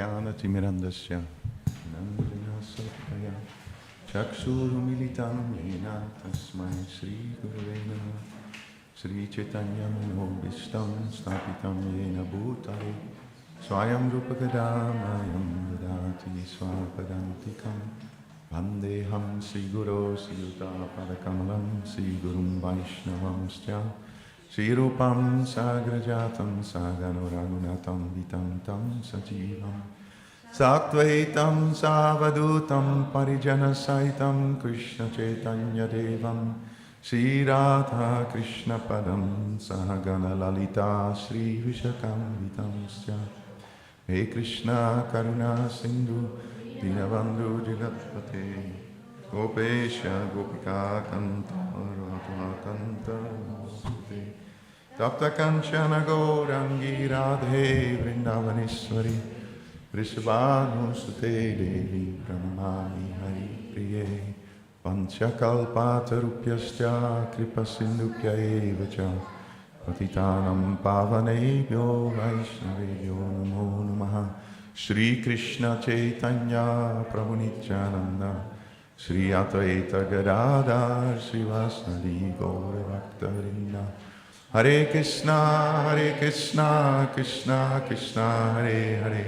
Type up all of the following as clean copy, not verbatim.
Jnanatimirandasya Nandinasakaya Chaksurumilitam Yena Tasmai Sri Gurave Namah Sri Chaitanya Manobishtam Stapitam Yena Bhutale Swayam Rupagadam Dadati Swapadantikam Vandeham Sri Guru Sri Padakamalam Sri Gurum Vaishnavamscha Sri Rupam Sagrajatam Saganuragunatam Vitam Tam Sajivam Satvaitam Savadutam Parijana Saitam Krishna Chaitanya Devam Sri Radha Krishna Padam Sahagana Lalita Sri Vishakam Vitamscha He Krishna Karuna Sindhu Dinabandhu Jagatpate Gopesha Gopika Kanta Radha Kanta Sute Tapta Kanchana Gaurangi Radhe Vrindavaneshwari Vrishabhanu Sute Devi Pranamami Hari Priye Panchakalpatarupyascha Kripasindhupya evacha Patitanam Pavanebhyo Vaishnavebhyo Namo Namaha Shri Krishna Chaitanya Prabhu Nityananda Shri Advaita Gadadhar Srivasnadi Gaura Bhakta-vrinda Hare Krishna Krishna Krishna Hare Hare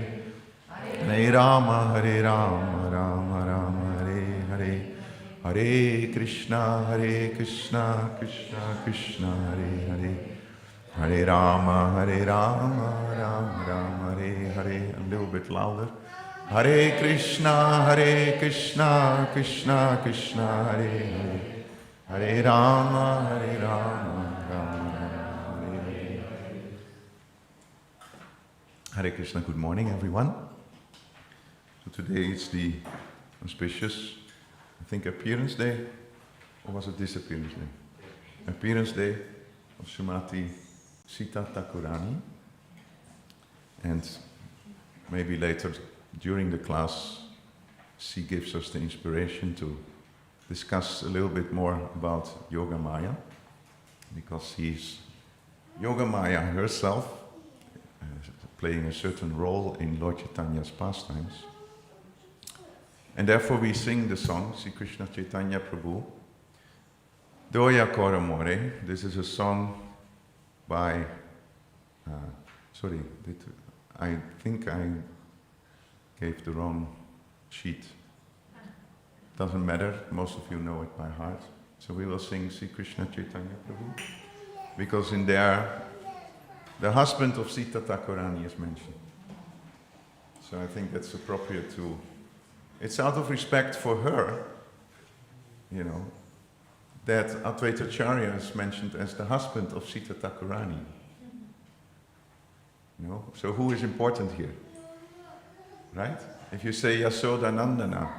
Hare Rama Rama Rama Hare Hare Hare Krishna Krishna Krishna Hare Hare Hare Rama Rama Rama Hare Hare. A little bit louder. Hare Krishna Krishna Krishna Hare Hare Hare Rama Rama Rama Hare Hare. Hare Krishna, good morning everyone. So today is the auspicious, I think, appearance day, or was it disappearance day? Appearance day of Srimati Sita Thakurani, and maybe later during the class she gives us the inspiration to discuss a little bit more about Yogamaya, because she's Yogamaya herself, playing a certain role in Lord Chaitanya's pastimes. And therefore we sing the song, Sri Krishna Chaitanya Prabhu, Doya Koramore. This is a song by, I think I gave the wrong sheet. Doesn't matter, most of you know it by heart. So we will sing Sri Krishna Chaitanya Prabhu, because in there, the husband of Sita Thakurani is mentioned. So I think that's appropriate to, it's out of respect for her, you know, that Advaita Acharya is mentioned as the husband of Sita Thakurani. You know, so who is important here? Right? If you say Yasoda Nandana,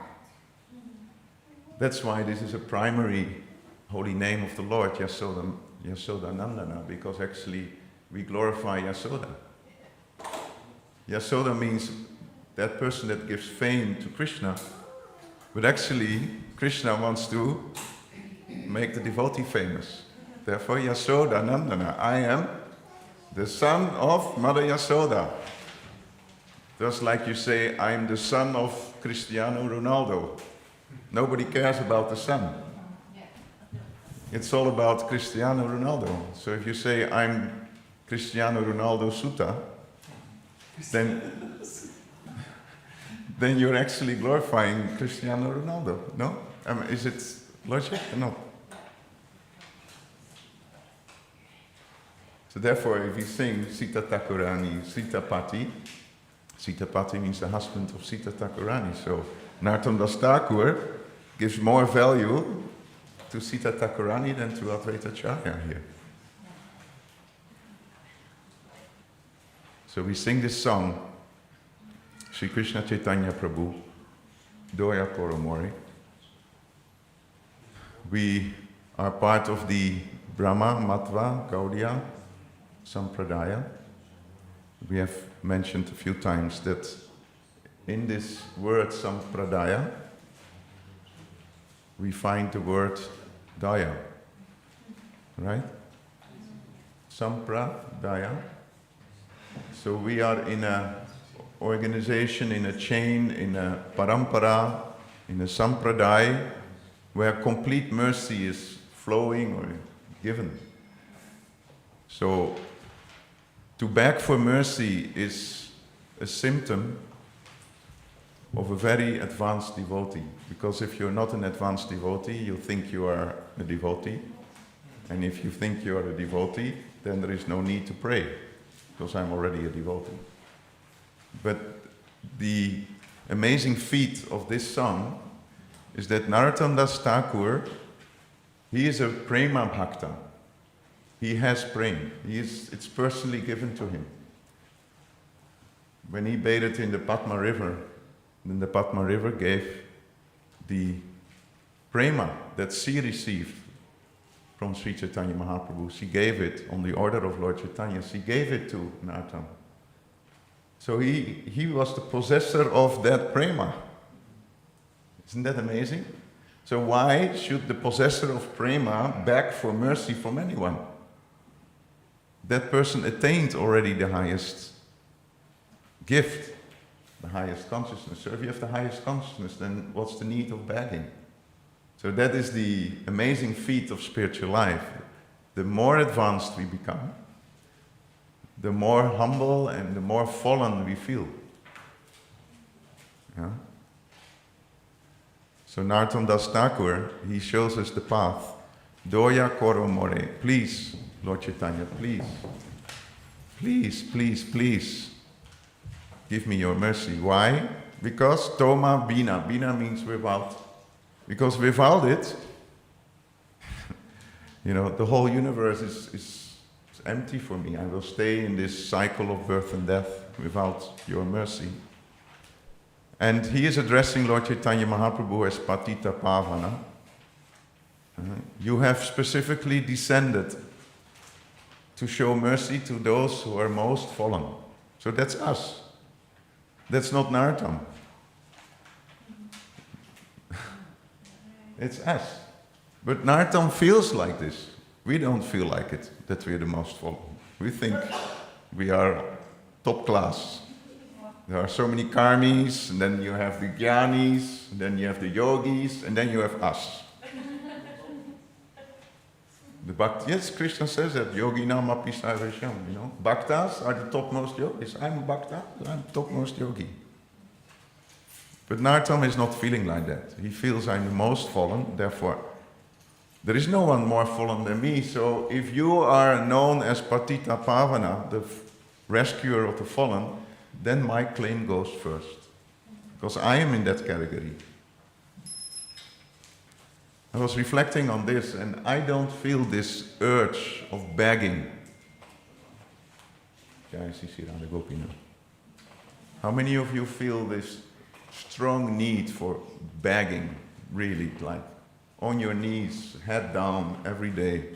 that's why this is a primary holy name of the Lord, Yasoda Nandana, because actually we glorify Yasoda. Yasoda means that person that gives fame to Krishna, but actually Krishna wants to make the devotee famous. Therefore Yasoda Nandana, I am the son of Mother Yasoda. Just like you say, I am the son of Cristiano Ronaldo. Nobody cares about the son. It's all about Cristiano Ronaldo. So if you say, I'm Cristiano Ronaldo Sutta, then you're actually glorifying Cristiano Ronaldo, no? Is it logic or not? So therefore, if you sing Sita Thakurani, Sita Pati means the husband of Sita Thakurani. So Narottam Das Thakur gives more value to Sita Thakurani than to Advaita Acharya here. So we sing this song, Sri Krishna Chaitanya Prabhu, Doya Koramore. We are part of the Brahma, Matva, Gaudiya, Sampradaya. We have mentioned a few times that in this word Sampradaya, we find the word Daya, right? Sampradaya. So we are in a organization, in a chain, in a parampara, in a sampradaya, where complete mercy is flowing or given. So, to beg for mercy is a symptom of a very advanced devotee. Because if you're not an advanced devotee, you think you are a devotee. And if you think you are a devotee, then there is no need to pray, because I'm already a devotee. But the amazing feat of this song is that Narottam Das Thakur, he is a prema bhakta. He has prema. It's personally given to him. When he bathed in the Padma River, then the Padma River gave the prema that she received from Sri Chaitanya Mahaprabhu. She gave it on the order of Lord Chaitanya. She gave it to Narottam. So he was the possessor of that prema. Isn't that amazing? So why should the possessor of prema beg for mercy from anyone? That person attained already the highest gift, the highest consciousness. So if you have the highest consciousness, then what's the need of begging? So that is the amazing feat of spiritual life. The more advanced we become, the more humble and the more fallen we feel. Yeah? So Narottam Das Thakur, he shows us the path. Doya koro more. Please, Lord Chaitanya, please. Please, please, please. Give me your mercy. Why? Because Toma Bina. Bina means without. Because without it, the whole universe is empty for me. I will stay in this cycle of birth and death without your mercy. And he is addressing Lord Chaitanya Mahaprabhu as Patita Pavana. You have specifically descended to show mercy to those who are most fallen. So that's us. That's not Narottam. It's us. But Narottam feels like this. We don't feel like it, that we're the most fallen. We think we are top class. There are so many karmis, and then you have the jnanis, and then you have the yogis, and then you have us. Yes, Krishna says that, yoginam api sarvesham, Bhaktas are the topmost yogis. I'm a bhakta, I'm the topmost yogi. But Narottam is not feeling like that. He feels I'm the most fallen, therefore there is no one more fallen than me. So if you are known as Patita Pavana, the rescuer of the fallen, then my claim goes first. Because I am in that category. I was reflecting on this, and I don't feel this urge of begging. How many of you feel this strong need for begging, really, like on your knees, head down, every day?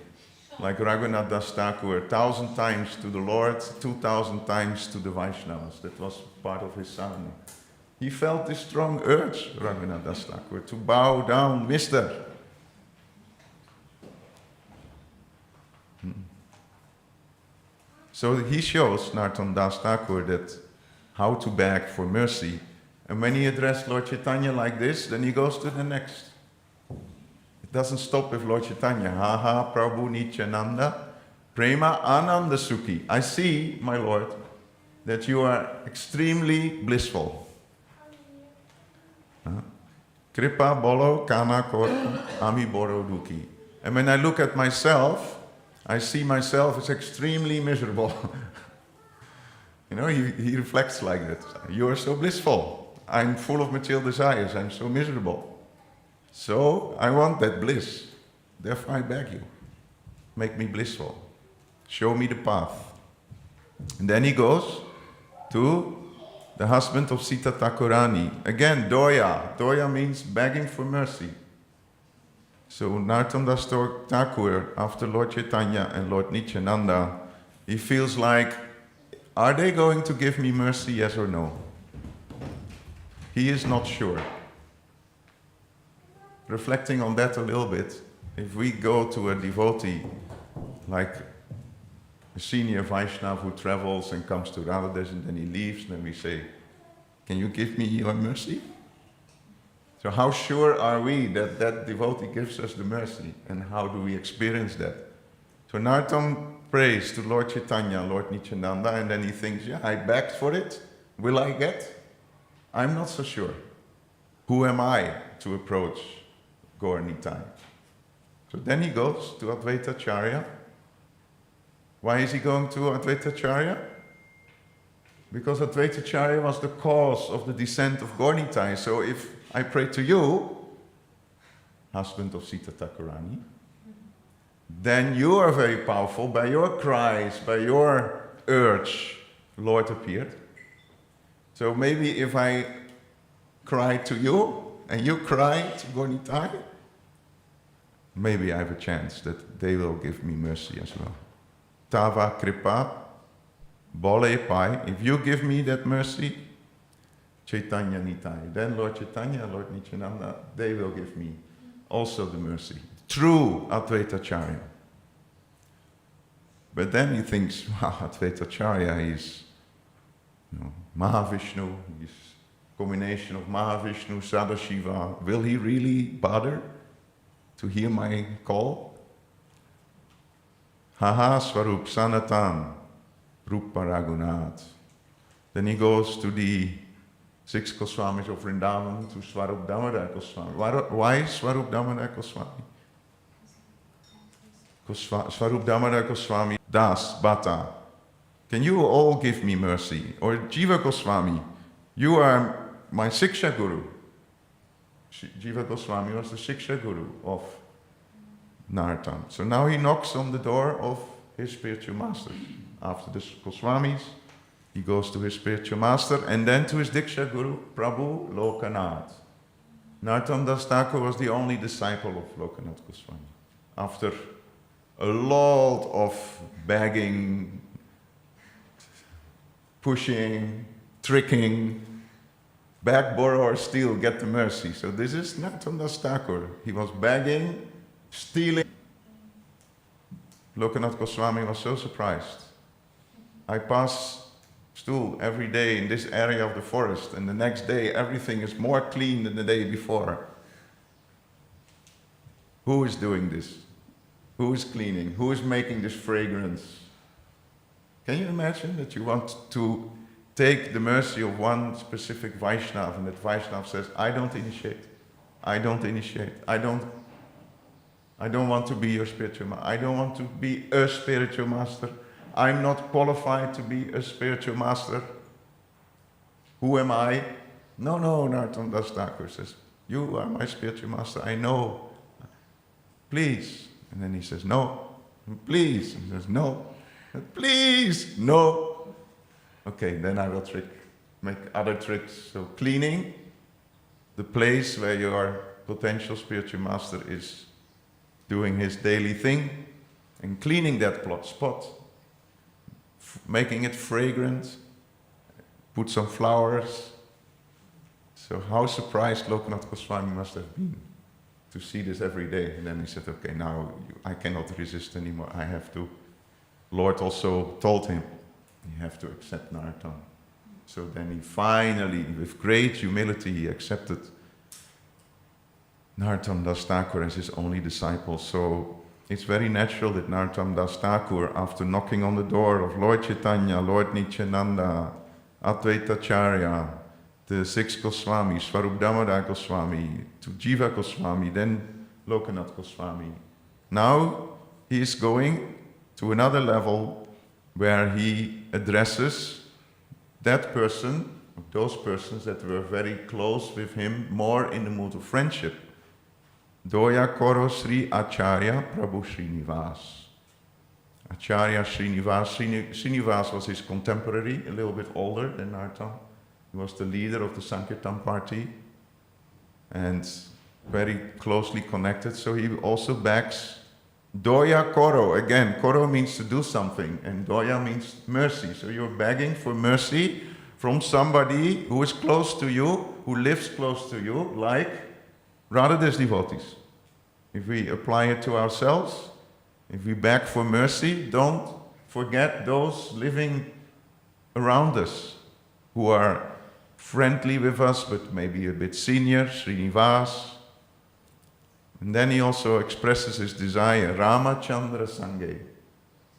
Like Raghunath Das Thakur, 1,000 times to the Lord, 2,000 times to the Vaishnavas. That was part of his sadhana. He felt this strong urge, Raghunath Das Thakur, to bow down, mister. So he shows, Narottam Das Thakur, that how to beg for mercy. And when he addressed Lord Chaitanya like this, then he goes to the next. It doesn't stop with Lord Chaitanya. Ha ha, Prabhu Nityananda, Prema Ananda Sukhi. I see, my Lord, that you are extremely blissful. Kripa bolo kana koro ami boro duki. And when I look at myself, I see myself as extremely miserable. He reflects like that. You are so blissful. I'm full of material desires. I'm so miserable. So I want that bliss. Therefore I beg you. Make me blissful. Show me the path. And then he goes to the husband of Sita Thakurani. Again, Doya. Doya means begging for mercy. So Narottam Das Thakur, after Lord Chaitanya and Lord Nityananda, he feels like, are they going to give me mercy, yes or no? He is not sure. Reflecting on that a little bit, if we go to a devotee, like a senior Vaishnava who travels and comes to Radhadesh and then he leaves, then we say, Can you give me your mercy? So how sure are we that that devotee gives us the mercy? And how do we experience that? So Narottam prays to Lord Chaitanya, Lord Nityananda, and then he thinks, yeah, I begged for it. Will I get? I'm not so sure. Who am I to approach Gaur Nitai? So then he goes to Advaitacharya. Why is he going to Advaitacharya? Because Advaitacharya was the cause of the descent of Gaur Nitai. So if I pray to you, husband of Sita Thakurani, then you are very powerful. By your cries, by your urge, Lord appeared. So maybe if I cry to you, and you cry to Gaur Nitai, maybe I have a chance that they will give me mercy as well. Tava kripa, bole pai, if you give me that mercy, Chaitanya Nitai, then Lord Chaitanya, Lord Nityananda, they will give me also the mercy. True Advaitacharya. But then he thinks, wow, Advaitacharya is Mahavishnu, he's a combination of Mahavishnu, Sadashiva. Will he really bother to hear my call? Haha Swarup Sanatan Rupa Raghunath. Then he goes to the 6 Goswamis of Vrindavan, to Swarup Damodar Goswami. Why Swarup Damodar Goswami? Swarup Damodar Goswami, Das, Bhatta. Can you all give me mercy? Or Jiva Goswami, you are my Siksha Guru. Jiva Goswami was the Siksha Guru of Narottam. So now he knocks on the door of his spiritual master. After the Goswamis, he goes to his spiritual master and then to his Diksha Guru, Prabhu Lokanath. Narottam Das Thakur was the only disciple of Lokanath Goswami. After a lot of begging, pushing, tricking, beg, borrow or steal, get the mercy. So this is Narottam Das Thakur. He was begging, stealing. Lokanath Goswami was so surprised. I pass stool every day in this area of the forest, and the next day everything is more clean than the day before. Who is doing this? Who is cleaning? Who is making this fragrance? Can you imagine that you want to take the mercy of one specific Vaishnava, and that Vaishnava says, I don't initiate, I don't initiate, I don't want to be your spiritual master, I don't want to be a spiritual master, I'm not qualified to be a spiritual master. Who am I? No, Narottam Das Thakur says, you are my spiritual master, I know. Please. And then he says, no. Please. And he says, no. Please, no. Okay, then I will make other tricks. So cleaning the place where your potential spiritual master is doing his daily thing, and cleaning that spot, making it fragrant, put some flowers. So how surprised Lokanath Goswami must have been to see this every day. And then he said, okay, now I cannot resist anymore, I have to. Lord also told him, you have to accept Narottam. So then he finally, with great humility, he accepted Narottam Das Thakur as his only disciple. So it's very natural that Narottam Das Thakur, after knocking on the door of Lord Chaitanya, Lord Nityananda, Advaitacharya, the 6 Goswamis, Swarup Damodar Goswami, to Jiva Goswami, then Lokanath Goswami. Now he is going to another level where he addresses that person, those persons that were very close with him, more in the mood of friendship. Doya Koro Sri Acharya Prabhu Srinivas. Acharya Srinivas. Srinivas was his contemporary, a little bit older than Narottam. He was the leader of the Sankirtan party and very closely connected. So he also begs Doya Koro. Again, Koro means to do something, and Doya means mercy. So you're begging for mercy from somebody who is close to you, who lives close to you, like Radhadesh devotees. If we apply it to ourselves, if we beg for mercy, don't forget those living around us who are friendly with us, but maybe a bit senior, Srinivas. And then he also expresses his desire, Ramachandra Sanghe.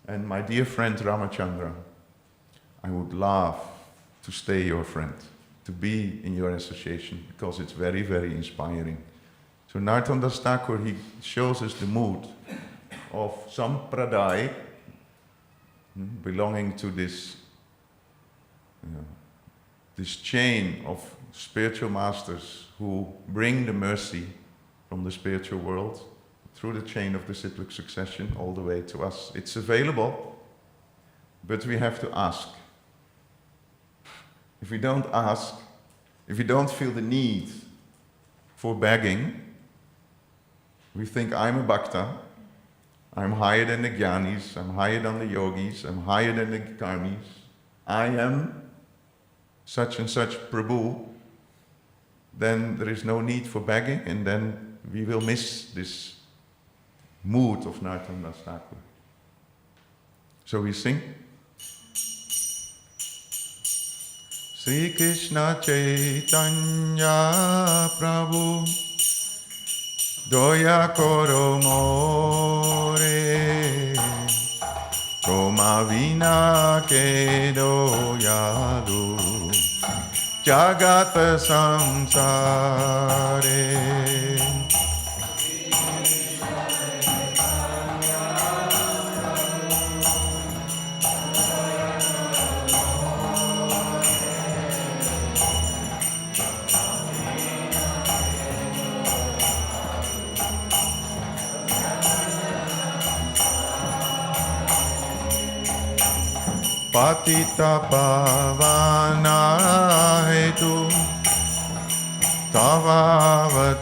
And my dear friend Ramachandra, I would love to stay your friend, to be in your association, because it's very, very inspiring. So Narottam Das Thakur, he shows us the mood of Sampradaya, belonging to this chain of spiritual masters who bring the mercy from the spiritual world through the chain of the cyclic succession all the way to us. It's available, but we have to ask. If we don't ask, if we don't feel the need for begging, we think I'm a bhakta, I'm higher than the jnanis, I'm higher than the yogis, I'm higher than the karmis, I am such and such Prabhu, then there is no need for begging, and then we will miss this mood of Narottam Das Thakur. So we sing. Sri Krishna Chaitanya Prabhu Doya Koro More Toma Vina Ke Doyalu Jagata Samsare Patita Pavana Hetu Tavavatara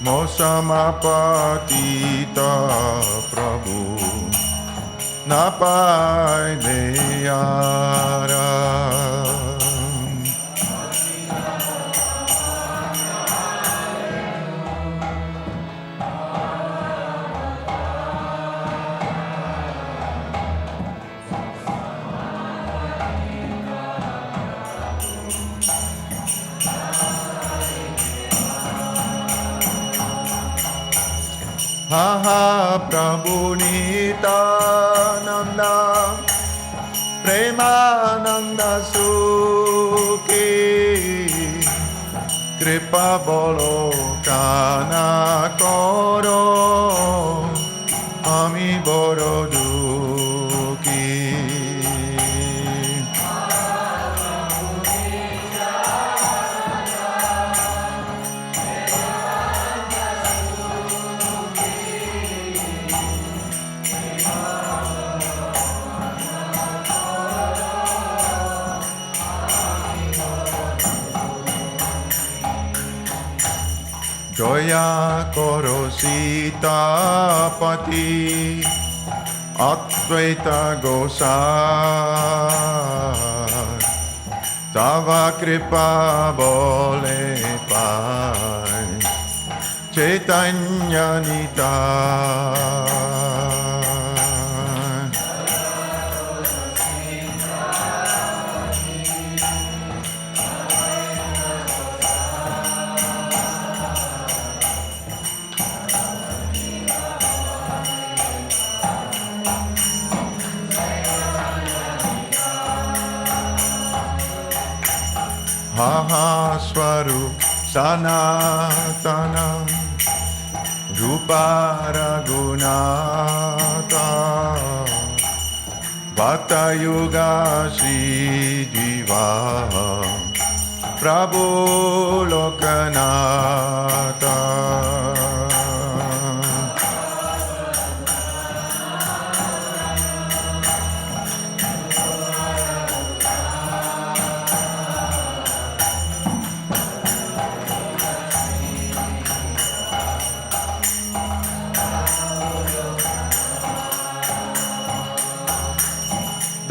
Mosama Patita Prabhu Napai Deyara Ha Prabhu Nitananda Premananda Sukhi Kripa Bolo Kana Koro Ami Boro Dukhi Joya Koro Sita Pati Advaita Gosai Tava Kripa Bole Pai Chaitanya Nitai Ha Swarup Sanatana Rupa Raghunata Bhakta Yuga Sri Jiva Prabhu Lokanata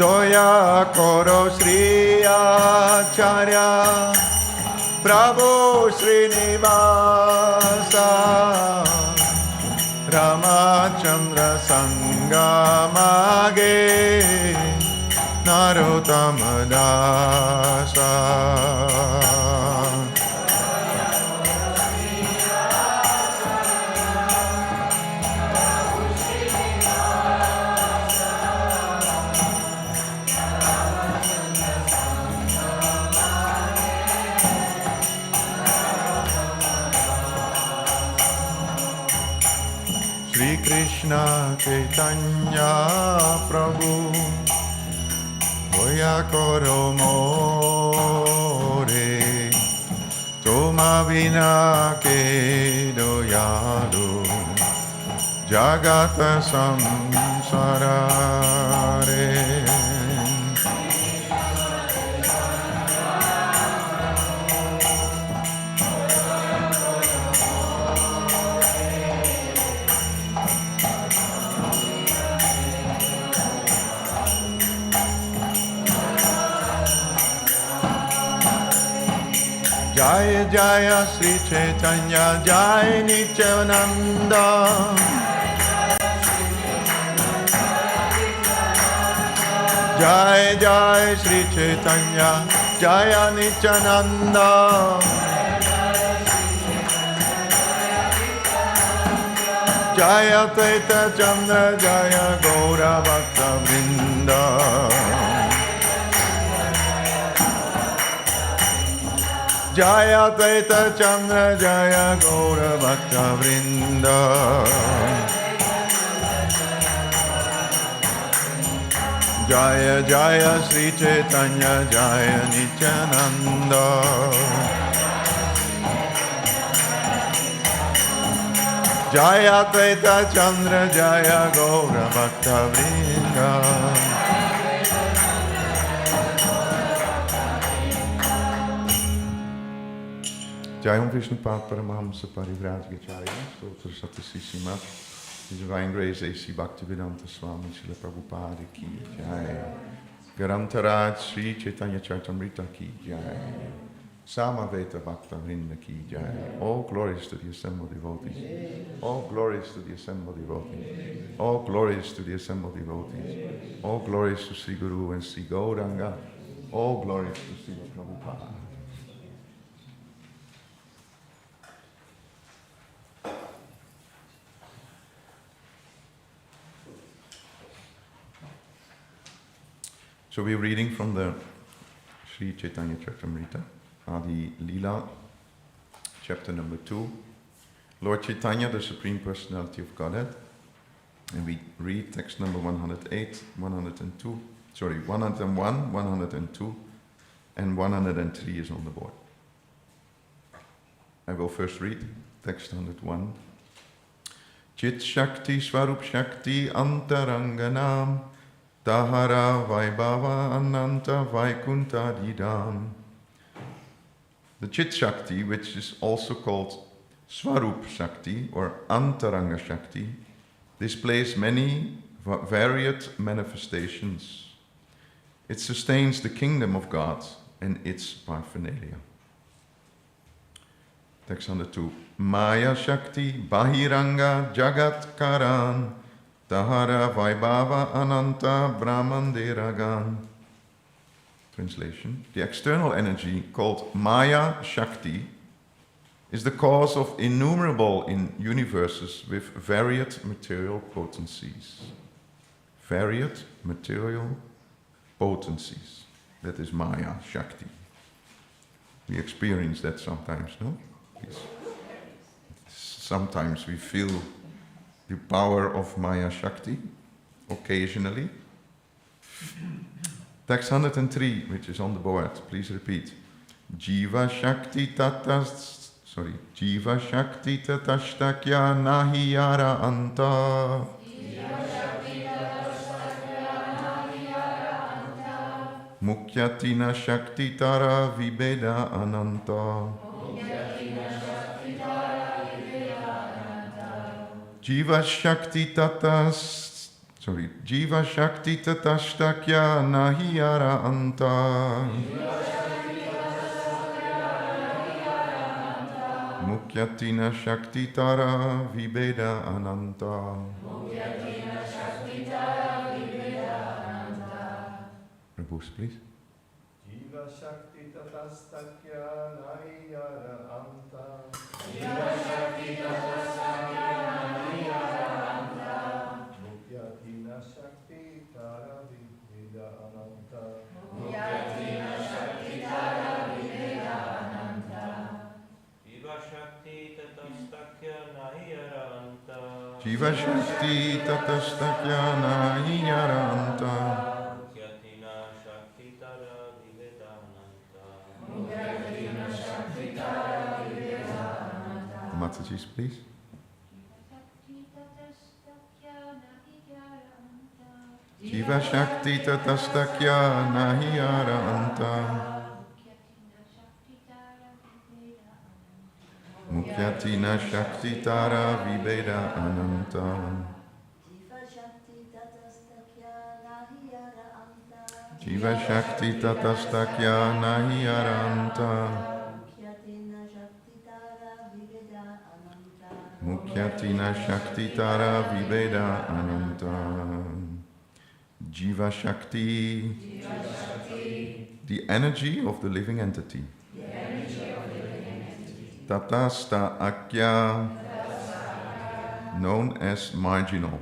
Doya Koro Sri Acharya Prabhu Srinivasa Ramachandra Sangamage Narottama Shri Krishna Chaitanya Prabhu Hoya Koro More Toma Vina Ke Doyado Jagata Samsarare Jaya Jaya Sri Chaitanya Jaya Nityananda Jaya Jaya Sri Chaitanya Jaya Nityananda Jaya Taita Chandra Jaya Gaura Bhakta Vrinda Jaya Taita Chandra Jaya Gaura Bhakta Vrinda Jaya Jaya Sri Chaitanya Jaya Nityananda Jaya Taita Chandra Jaya Gaura Bhakta Vrinda Jai Om Vishnupad Paramahamsa Parivrajgacharya Stotra Satasisimat His Divine Grace A.C. Bhaktivedanta Swami Srila Prabhupada Ki Jai Garantaraj Sri Chaitanya Charitamrita Ki Jai Samaveta Bhakta Vrinda Ki Jai All glories to the assembled devotees All glories to the assembled devotees All glories to the assembled devotees All glories to Sri Guru and Sri Gauranga All glories to Sri Prabhupada. So we're reading from the Sri Chaitanya Charitamrita, Adi Leela, chapter number 2. Lord Chaitanya, the Supreme Personality of Godhead. And we read text number 108, 102, 101, 102, and 103 is on the board. I will first read text 101. Chit Shakti Swarup Shakti Antaranganam Tahara Vaibhava Ananta Vaikunta Didam. The Chit Shakti, which is also called Swarup Shakti or Antaranga Shakti, displays many varied manifestations. It sustains the kingdom of God and its paraphernalia. Text 102. Maya Shakti Bahiranga Jagat Karan Tahara Vaibhava Ananta Brahmanderagan. Translation. The external energy called Maya Shakti is the cause of innumerable universes with varied material potencies. Varied material potencies. That is Maya Shakti. We experience that sometimes, no? Sometimes we feel the power of Maya Shakti, occasionally. Text 103, which is on the board, please repeat. Jiva Shakti Tatashtakya Nahiyara Anta. Mukyatina Shakti Tara Vibeda Ananta. Jiva Shakti Tatashtakya Nahiyara Anta. Mukyatina Shakti Tara Vibeda Ananta. Prabhu, please. Jiva Shakti Tatashtakya Nahiyara Anta. Jiva Shakti Tatashtakya Nahiyara Anta. Mukyatina Shakti Tara Vibeda Ananta. Mukyatina Shakti Tara Vibeda Ananta. Jiva Shakti Tatashtakya Nahiyara Anta. Jiva Shakti Tatastakyana Iyaranta. Mukyatina Shaktitara Vivedananta. Mataji's, please. Jiva Shakti Tatastakyana Iyaranta. Mukyatina Shakti Tara Vibeda Ananta. Jiva Shakti Tatastakya Nahiyaranta. Mukyatina Shakti Tara Vibeda Ananta. Jiva Shakti, the energy of the living entity. Tatasta Akya, known as marginal.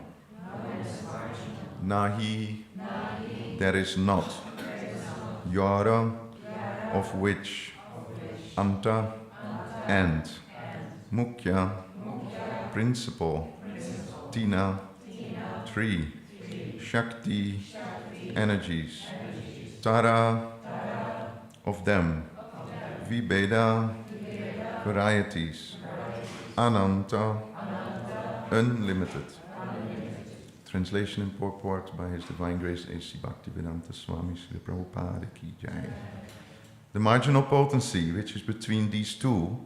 Nahi, there is not. Yara, of which. Anta, and. Mukya, principle. Tina, three. Shakti, energies. Tara, of them. Vibeda, varieties. Ananta, unlimited. Translation and purport by His Divine Grace A.C. Bhaktivedanta Swami Srila Prabhupada Ki Jai. The marginal potency, which is between these two,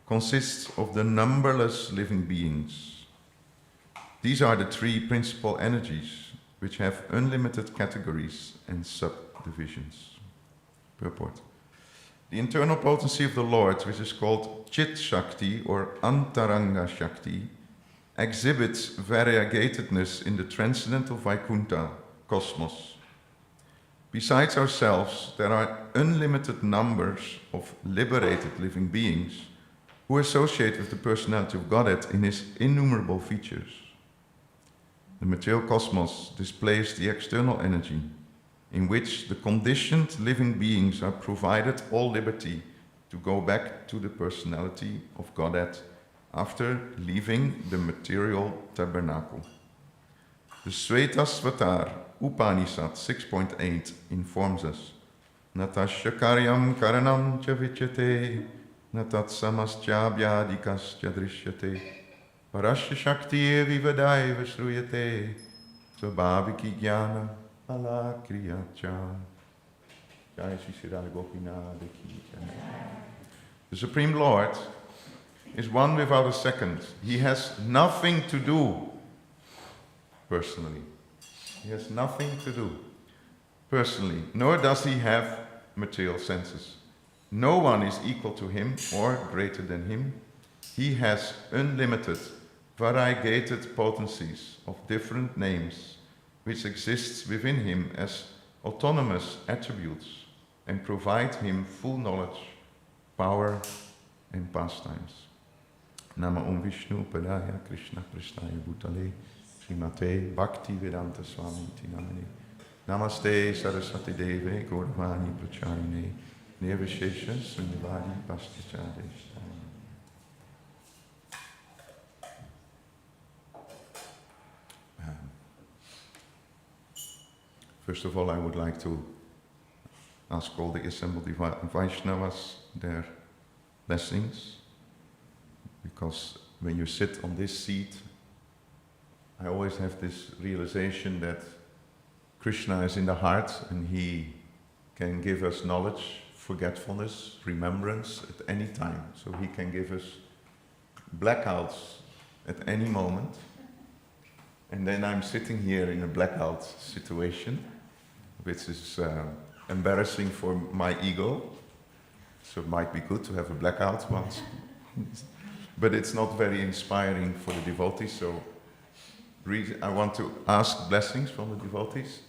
consists of the numberless living beings. These are the three principal energies, which have unlimited categories and subdivisions. Purport. The internal potency of the Lord, which is called Chit Shakti or Antaranga Shakti, exhibits variegatedness in the transcendental Vaikuntha cosmos. Besides ourselves, there are unlimited numbers of liberated living beings who associate with the personality of Godhead in His innumerable features. The material cosmos displays the external energy, in which the conditioned living beings are provided all liberty to go back to the personality of Godhead after leaving the material tabernacle. The Svetasvatar Upanishad 6.8 informs us, Natasya karyam karanam cha vichyate, natat samascha drishyate, parasya shakti vivadaiva shruyate, svabhaviki jnana ala kriyacha. Jai Shri Radha Gopinath Ki Jai. The Supreme Lord is one without a second. He has nothing to do personally. He has nothing to do personally, nor does he have material senses. No one is equal to him or greater than him. He has unlimited, variegated potencies of different names, which exists within him as autonomous attributes and provide him full knowledge, power, and pastimes. Nama Om Vishnu Padaya Krishna Prasthaya Bhutale Srimate Bhakti Vedanta Swami Tinamane Namaste Saraswati Deve Gauravani Pracharine Nirvishesha Sunyavadi Pastichadeshta. First of all, I would like to ask all the assembled Vaishnavas their blessings, because when you sit on this seat, I always have this realization that Krishna is in the heart and He can give us knowledge, forgetfulness, remembrance at any time. So He can give us blackouts at any moment. And then I'm sitting here in a blackout situation, which is embarrassing for my ego. So it might be good to have a blackout once. But it's not very inspiring for the devotees, so I want to ask blessings from the devotees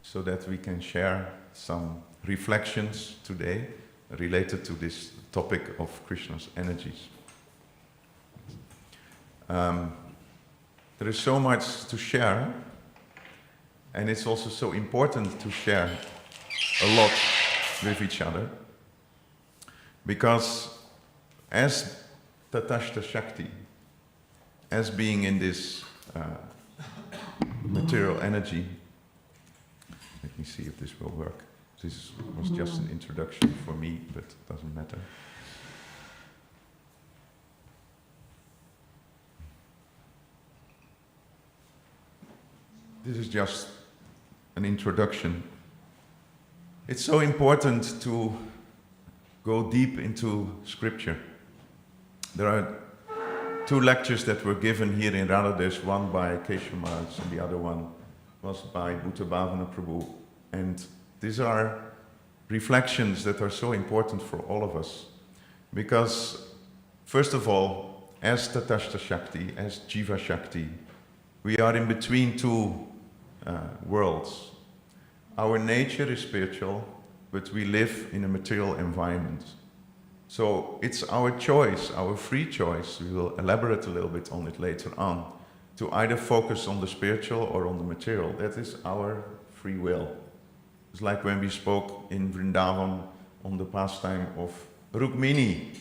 so that we can share some reflections today related to this topic of Krishna's energies. There is so much to share, and it's also so important to share a lot with each other, because as Tatashta Shakti, as being in this material energy. Let me see if this will work. This was just an introduction for me, but it doesn't matter. This is just an introduction. It's so important to go deep into scripture. There are 2 lectures that were given here in Radhadesh, one by Keshav Maharaj and the other one was by Bhuta Bhavana Prabhu. And these are reflections that are so important for all of us. Because, first of all, as Tatastha Shakti, as Jiva Shakti, we are in between 2 worlds. Our nature is spiritual, but we live in a material environment. So it's our choice, our free choice, we will elaborate a little bit on it later on, to either focus on the spiritual or on the material. That is our free will. It's like when we spoke in Vrindavan on the pastime of Rukmini,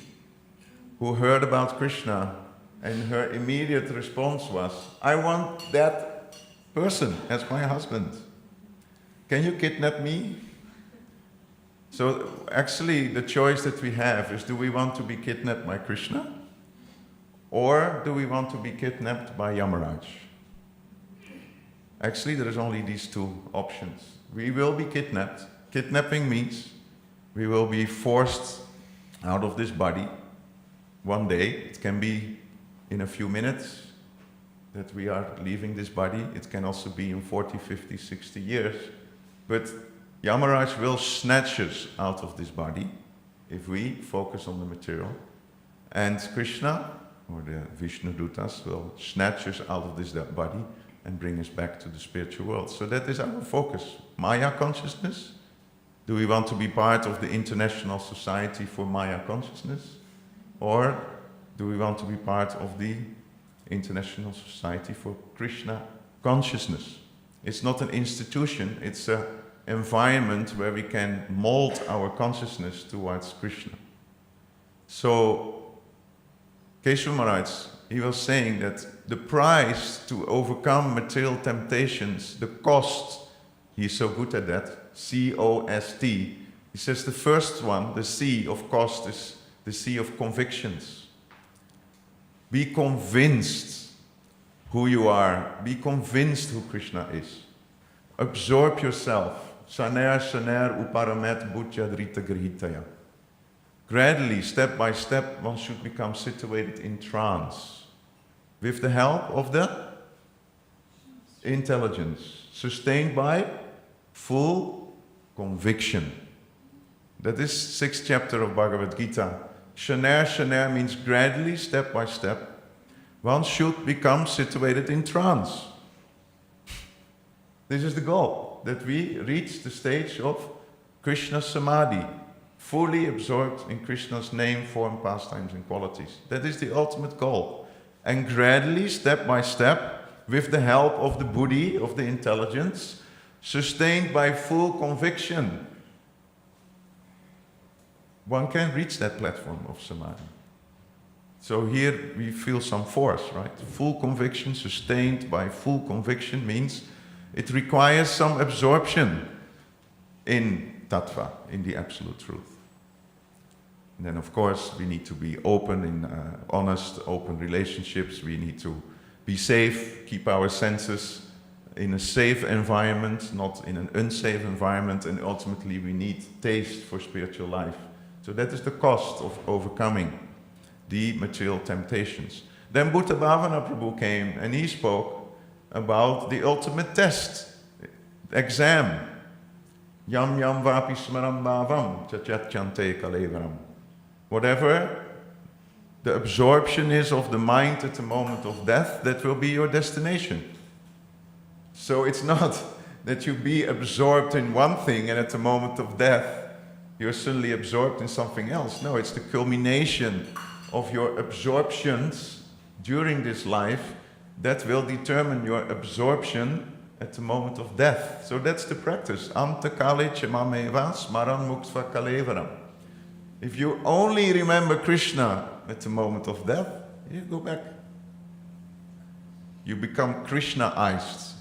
who heard about Krishna, and her immediate response was, I want that person as my husband. Can you kidnap me? So actually the choice that we have is, do we want to be kidnapped by Krishna? Or do we want to be kidnapped by Yamaraj? Actually there is only these 2 options. We will be kidnapped. Kidnapping means we will be forced out of this body one day. It can be in a few minutes that we are leaving this body. It can also be in 40, 50, 60 years. But Yamaraj will snatch us out of this body if we focus on the material. And Krishna, or the Vishnu Dutas, will snatch us out of this body and bring us back to the spiritual world. So that is our focus. Maya consciousness. Do we want to be part of the International Society for Maya Consciousness? Or do we want to be part of the International Society for Krishna Consciousness? It's not an institution, it's an environment where we can mold our consciousness towards Krishna. So, Keshav Maharaj, he was saying that the price to overcome material temptations, the cost, he's so good at that, C-O-S-T. He says the first one, the C of cost, is the C of convictions. Be convinced who you are. Be convinced who Krishna is. Absorb yourself. Saner, saner, uparamet, bhutya, drita, grihitaya. Gradually, step by step, one should become situated in trance. With the help of the intelligence. Sustained by full conviction. That is 6th chapter of Bhagavad Gita. Shaner, shaner means gradually, step by step, one should become situated in trance. This is the goal, that we reach the stage of Krishna Samadhi, fully absorbed in Krishna's name, form, pastimes and qualities. That is the ultimate goal. And gradually, step by step, with the help of the buddhi, of the intelligence, sustained by full conviction, one can reach that platform of Samadhi. So here we feel some force, right? Full conviction, sustained by full conviction, means it requires some absorption in Tattva, in the Absolute Truth. And then of course we need to be open in honest, open relationships. We need to be safe, keep our senses in a safe environment, not in an unsafe environment, and ultimately we need taste for spiritual life. So that is the cost of overcoming the material temptations. Then Bhuta Bhavana Prabhu came and he spoke about the ultimate test, exam. Yam yam vapi smaram bhavam chachat chante kalevaram. Whatever the absorption is of the mind at the moment of death, that will be your destination. So it's not that you be absorbed in one thing and at the moment of death you're suddenly absorbed in something else. No, it's the culmination of your absorptions during this life that will determine your absorption at the moment of death. So that's the practice. Anta kale chemameva smaran muktva kalevaram. If you only remember Krishna at the moment of death, you go back. you become Krishnaized.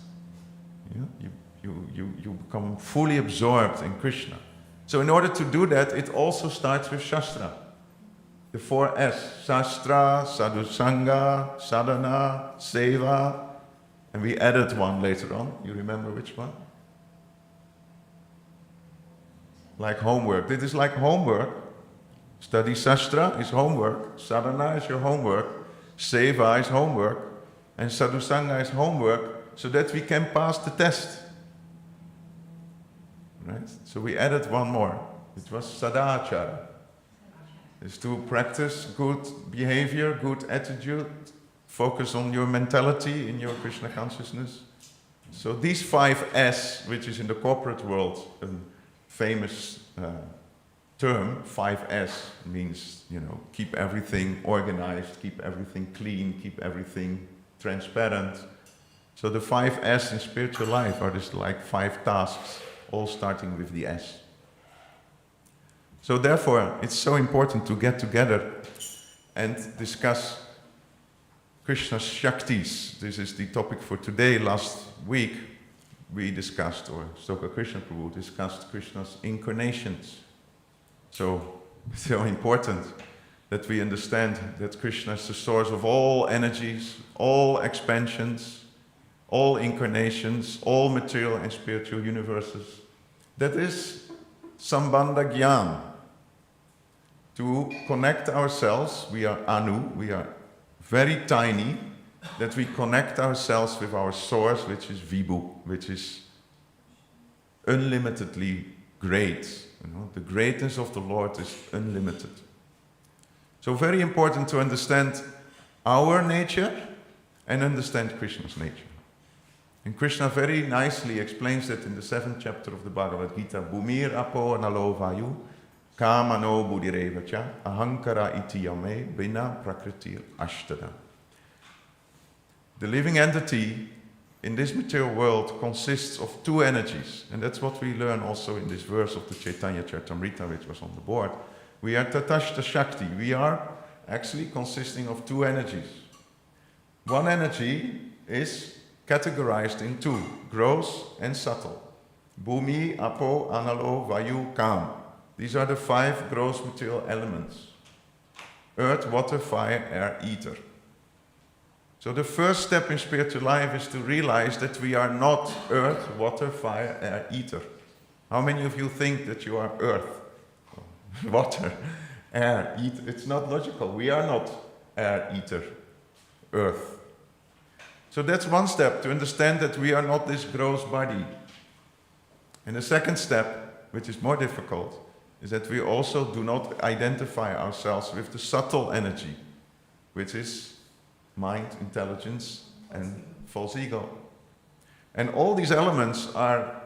You become fully absorbed in Krishna. So in order to do that, it also starts with Shastra. The 4 S. Shastra, Sadhusanga, Sadhana, Seva. And we added one later on. You remember which one? Like homework. This is like homework. Study Shastra is homework. Sadhana is your homework. Seva is homework. And Sadhusanga is homework, so that we can pass the test. Right? So we added one more. It was Sadachara. It's to practice good behavior, good attitude, focus on your mentality in your Krishna consciousness. So these 5 S, which is in the corporate world a famous term, 5S means, keep everything organized, keep everything clean, keep everything transparent. So the 5S in spiritual life are just like 5 tasks, all starting with the S. So therefore, it's so important to get together and discuss Krishna's Shaktis. This is the topic for today. Last week we discussed, or Stoka Krishna Prabhu discussed Krishna's incarnations. So it's so important that we understand that Krishna is the source of all energies, all expansions, all incarnations, all material and spiritual universes. That is Sambandha Gyan. To connect ourselves, we are Anu, we are very tiny, that we connect ourselves with our source, which is Vibhu, which is unlimitedly great. The greatness of the Lord is unlimited. So very important to understand our nature and understand Krishna's nature. And Krishna very nicely explains that in the 7th chapter of the Bhagavad Gita. Bhumir apo nalo vayu kamano buddhirevacha ahankara iti yame bina prakriti ashtada. The living entity in this material world consists of 2 energies. And that's what we learn also in this verse of the Chaitanya Charitamrita, which was on the board. We are Tatashta Shakti. We are actually consisting of 2 energies. One energy is categorized in 2, gross and subtle. Bhumi, Apo, Analo, Vayu, Kam. These are the 5 gross material elements. Earth, water, fire, air, ether. So the first step in spiritual life is to realize that we are not earth, water, fire, air, ether. How many of you think that you are earth, water, air, ether? It's not logical. We are not air, ether, earth. So that's one step, to understand that we are not this gross body. And the second step, which is more difficult, is that we also do not identify ourselves with the subtle energy, which is mind, intelligence, and false ego. And all these elements are,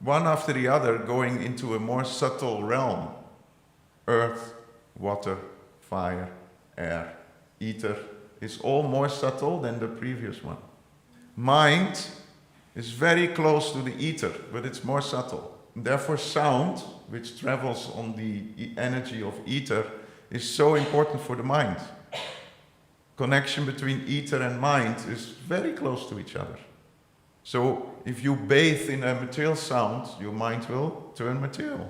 one after the other, going into a more subtle realm. Earth, water, fire, air, ether is all more subtle than the previous one. Mind is very close to the ether, but it's more subtle. And therefore sound, which travels on the energy of ether, is so important for the mind. Connection between ether and mind is very close to each other. So if you bathe in a material sound, your mind will turn material.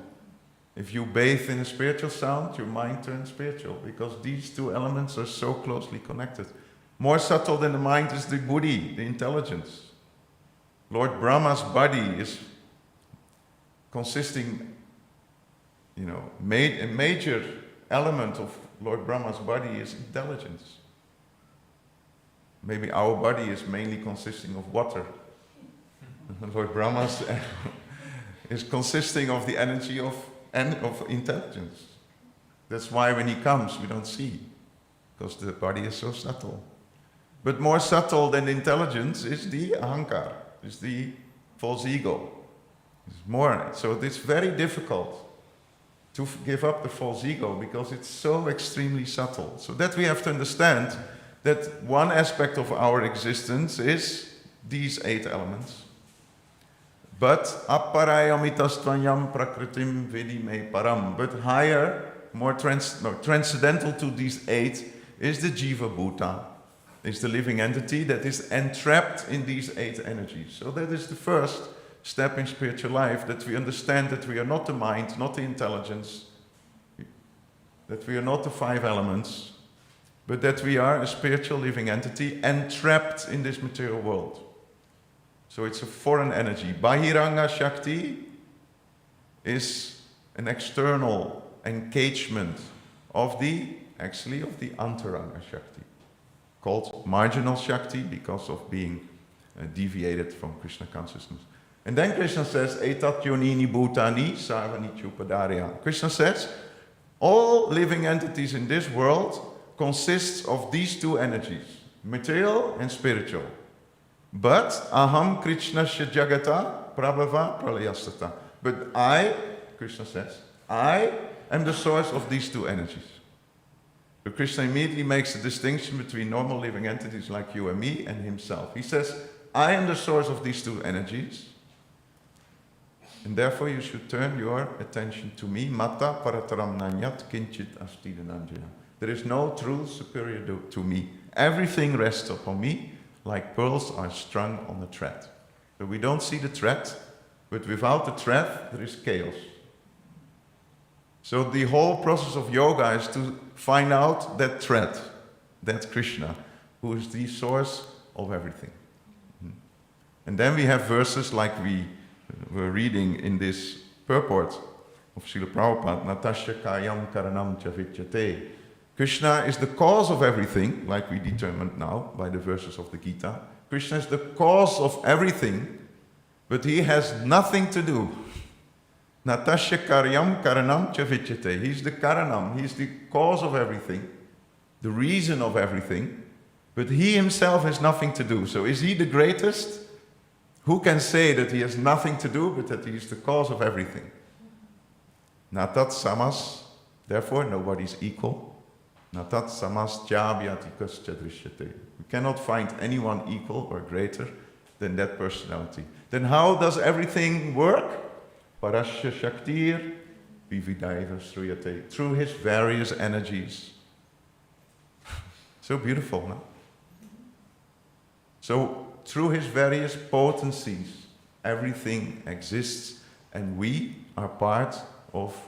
If you bathe in a spiritual sound, your mind turns spiritual, because these 2 elements are so closely connected. More subtle than the mind is the buddhi, the intelligence. Lord Brahma's body is consisting, a major element of Lord Brahma's body is intelligence. Maybe our body is mainly consisting of water. Lord Brahma's is consisting of the energy of intelligence. That's why when he comes, we don't see, because the body is so subtle. But more subtle than intelligence is the ahankar, is the false ego. It's more. So it's very difficult to give up the false ego, because it's so extremely subtle. So that we have to understand that one aspect of our existence is these 8 elements. But aparayamitastvanyam prakritim vidime param. But higher, more transcendental to these 8 is the jiva bhuta, is the living entity that is entrapped in these 8 energies. So that is the first step in spiritual life, that we understand that we are not the mind, not the intelligence, that we are not the 5 elements, but that we are a spiritual living entity entrapped in this material world. So it's a foreign energy. Bahiranga Shakti is an external engagement of the Antaranga Shakti, called marginal Shakti because of being deviated from Krishna consciousness. And then Krishna says, Etat yonini bhutani sarvani chupadarya. Krishna says, all living entities in this world consists of these 2 energies, material and spiritual. But aham Krishna jagata prabhava pralayastata. But I, Krishna says, I am the source of these 2 energies. So Krishna immediately makes a distinction between normal living entities like you and me and himself. He says, I am the source of these 2 energies, and therefore you should turn your attention to me. Mata parataram nanyat kinchit asti dhananjaya. There is no truth superior to me. Everything rests upon me like pearls are strung on a thread. So we don't see the thread, but without the thread there is chaos. So the whole process of yoga is to find out that thread, that Krishna, who is the source of everything. And then we have verses like we were reading in this purport of Srila Prabhupada, Natasya Kayam Karanam Chavityate. Krishna is the cause of everything, like we determined now by the verses of the Gita. Krishna is the cause of everything, but he has nothing to do. Natasya Karyam Karanam Chavityate. He's the Karanam, he's the cause of everything, the reason of everything, but he himself has nothing to do. So is he the greatest? Who can say that he has nothing to do, but that he is the cause of everything? Natat samas, therefore nobody's equal. Natat samas jabhyatikas chadrishyate. We cannot find anyone equal or greater than that personality. Then how does everything work? Parasya Shaktir Vividaiva Sruyate. Through his various energies. So beautiful, no? So through his various potencies, everything exists, and we are part of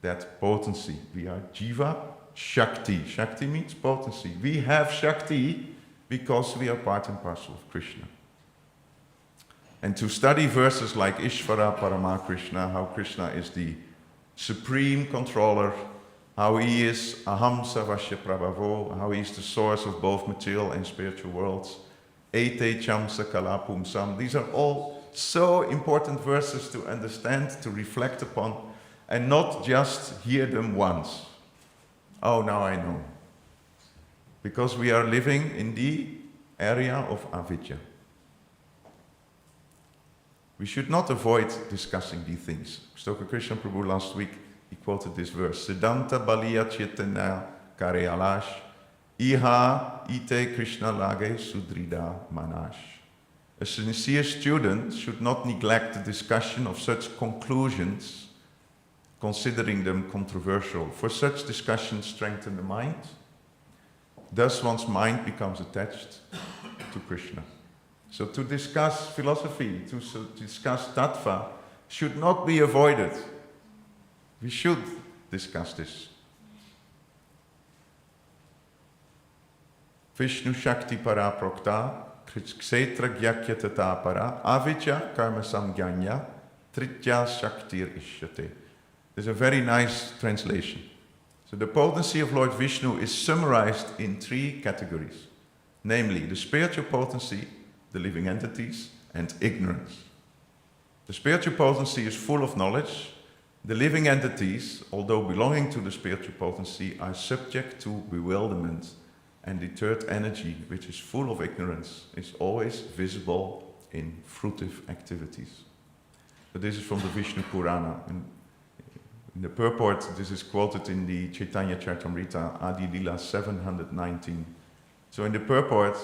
that potency. We are Jiva Shakti. Shakti means potency. We have Shakti because we are part and parcel of Krishna. And to study verses like Ishvara Parama Krishna, how Krishna is the supreme controller, how he is Aham Sarvasya Prabhavo, how he is the source of both material and spiritual worlds, Ete Cham Sakala Pumsam. These are all so important verses to understand, to reflect upon, and not just hear them once. Oh, now I know. Because we are living in the area of avidya. We should not avoid discussing these things. Stoka Krishna Prabhu last week, he quoted this verse. Siddhanta Baliya Chaitanya Karyalash Iha ite Krishna lage sudrida manash. A sincere student should not neglect the discussion of such conclusions, considering them controversial. For such discussions strengthen the mind. Thus one's mind becomes attached to Krishna. So to discuss philosophy, to discuss tattva, should not be avoided. We should discuss this. Vishnu Shakti Para Prokta, Kshetra Gyakyatata Para, Avijja Karma Samgyanya, Tritya Shaktir Ishyate. There's a very nice translation. So the potency of Lord Vishnu is summarized in 3 categories, namely the spiritual potency, the living entities, and ignorance. The spiritual potency is full of knowledge. The living entities, although belonging to the spiritual potency, are subject to bewilderment. And the third energy, which is full of ignorance, is always visible in fruitive activities. But this is from the Vishnu Purana. And in the purport, this is quoted in the Chaitanya Charitamrita, Adi Lila 719. So in the purport,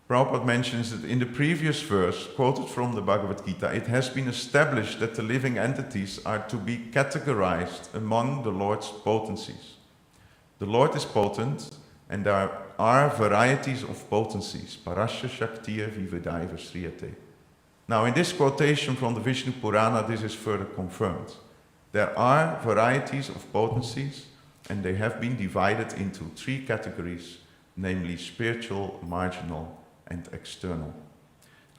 Prabhupada mentions that in the previous verse, quoted from the Bhagavad Gita, it has been established that the living entities are to be categorized among the Lord's potencies. The Lord is potent, and there are are varieties of potencies. Parasya Shaktiya Vivedaiva Sriyate. Now, in this quotation from the Vishnu Purana, this is further confirmed. There are varieties of potencies, and they have been divided into 3 categories, namely spiritual, marginal, and external.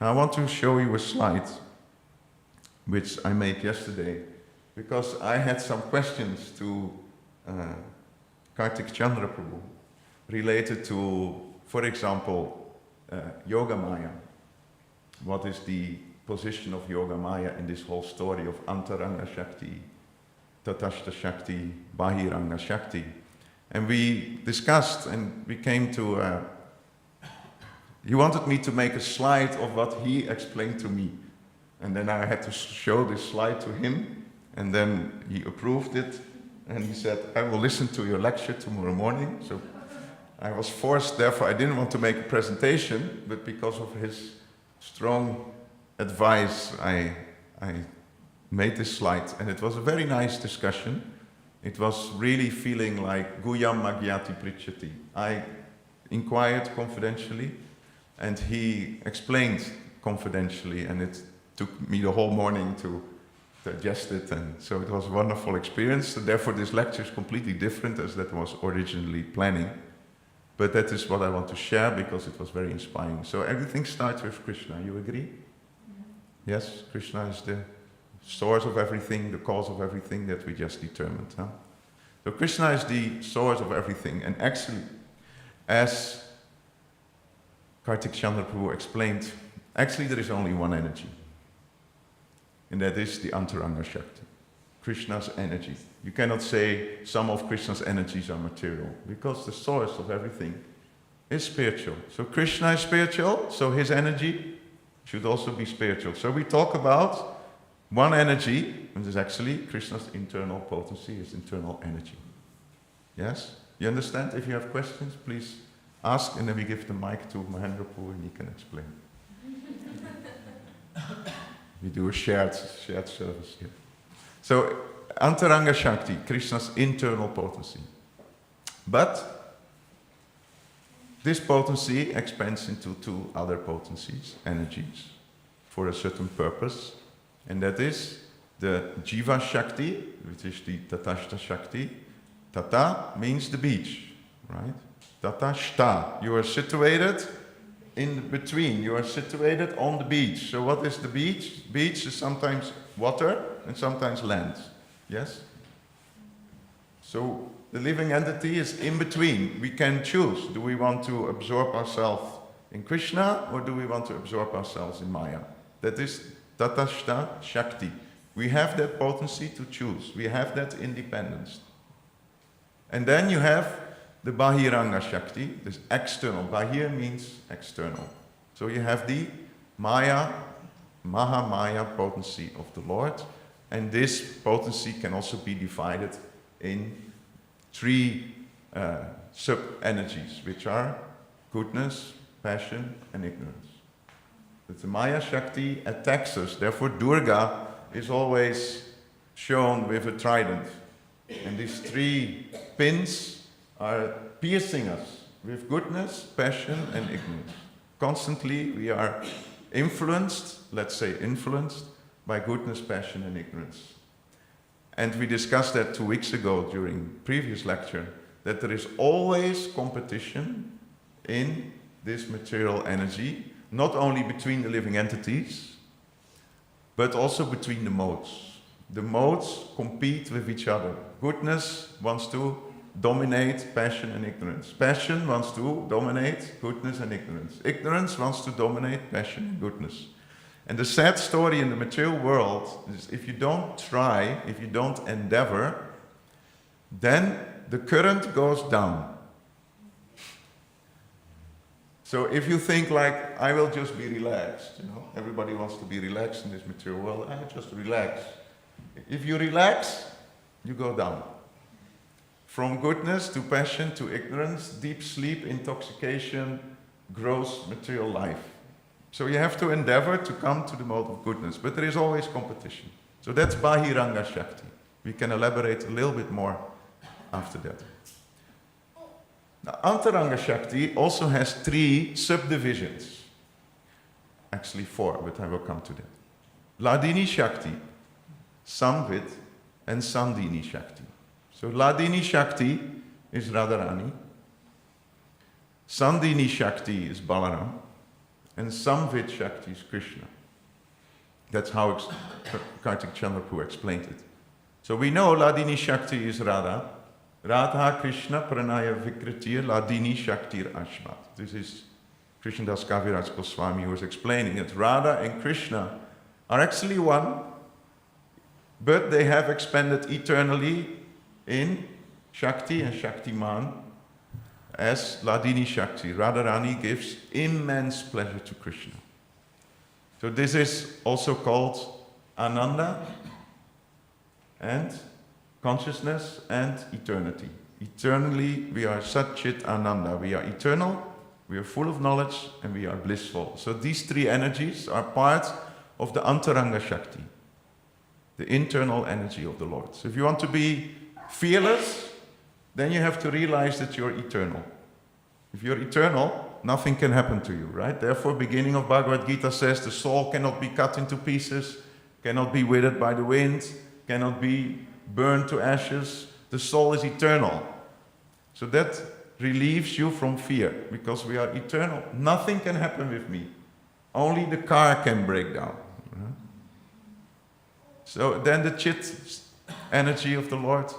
Now, I want to show you a slide which I made yesterday, because I had some questions to Kartik Chandra Prabhu related to, for example, Yogamaya. What is the position of Yogamaya in this whole story of Antaranga Shakti, Tatashta Shakti, Bahiranga Shakti? And we discussed and we came to, he wanted me to make a slide of what he explained to me. And then I had to show this slide to him, and then he approved it, and he said, I will listen to your lecture tomorrow morning. So I was forced, therefore I didn't want to make a presentation, but because of his strong advice, I made this slide, and it was a very nice discussion. It was really feeling like Guyam Magyati Pritchati. I inquired confidentially, and he explained confidentially, and it took me the whole morning to digest it, and so it was a wonderful experience. So therefore this lecture is completely different as that was originally planning. But that is what I want to share because it was very inspiring. So everything starts with Krishna. You agree? Yeah. Yes, Krishna is the source of everything, the cause of everything that we just determined. Huh? So Krishna is the source of everything. And actually, as Kartik Chandra Prabhu explained, actually there is only one energy. And that is the Antaranga Shakti, Krishna's energy. You cannot say some of Krishna's energies are material, because the source of everything is spiritual. So Krishna is spiritual, so his energy should also be spiritual. So we talk about one energy, and is actually Krishna's internal potency, his internal energy. Yes? You understand? If you have questions, please ask, and then we give the mic to Mahendra Poo, and he can explain. We do a shared service here. So, Antaranga Shakti, Krishna's internal potency. But this potency expands into 2 other potencies, energies, for a certain purpose. And that is the Jiva Shakti, which is the Tatashta Shakti. Tata means the beach, right? Tatashta, you are situated in between, you are situated on the beach. So what is the beach? Beach is sometimes water and sometimes land. Yes? So the living entity is in between. We can choose. Do we want to absorb ourselves in Krishna, or do we want to absorb ourselves in Maya? That is Tatashta Shakti. We have that potency to choose. We have that independence. And then you have the Bahiranga Shakti, this external. Bahir means external. So you have the Maya, Mahamaya potency of the Lord. And this potency can also be divided in 3 sub-energies, which are goodness, passion, and ignorance. But the Maya Shakti attacks us. Therefore, Durga is always shown with a trident. And these 3 pins are piercing us with goodness, passion, and ignorance. Constantly we are influenced, let's say influenced, by goodness, passion, and ignorance. And we discussed that 2 weeks ago during previous lecture, that there is always competition in this material energy, not only between the living entities, but also between the modes. The modes compete with each other. Goodness wants to dominate passion and ignorance. Passion wants to dominate goodness and ignorance. Ignorance wants to dominate passion and goodness. And the sad story in the material world is if you don't try, if you don't endeavor, then the current goes down. So if you think like, I will just be relaxed, everybody wants to be relaxed in this material world, I just relax. If you relax, you go down. From goodness to passion to ignorance, deep sleep, intoxication, gross material life. So you have to endeavor to come to the mode of goodness, but there is always competition. So that's Bahiranga Shakti. We can elaborate a little bit more after that. Antaranga Shakti also has 3 subdivisions. Actually 4, but I will come to that. Ladini Shakti, Samvit, and Sandini Shakti. So Ladini Shakti is Radharani, Sandini Shakti is Balaram, and Samvit Shakti is Krishna. That's how Kartik Chandrapur explained it. So we know Ladini Shakti is Radha. Radha Krishna Pranaya Vikritiya Ladini Shaktir Ashvat. This is Krishnadas Kaviraj Goswami who is explaining it. Radha and Krishna are actually one, but they have expanded eternally in Shakti and Shaktiman as Ladini Shakti. Radharani gives immense pleasure to Krishna. So this is also called Ananda and consciousness and eternity. Eternally we are Satchit Ananda. We are eternal, we are full of knowledge, and we are blissful. So these 3 energies are part of the Antaranga Shakti, the internal energy of the Lord. So if you want to be fearless, then you have to realize that you're eternal. If you're eternal, nothing can happen to you, right? Therefore, beginning of Bhagavad Gita says the soul cannot be cut into pieces, cannot be withered by the wind, cannot be burned to ashes. The soul is eternal. So that relieves you from fear, because we are eternal. Nothing can happen with me. Only the car can break down. So then the Chit energy of the Lord,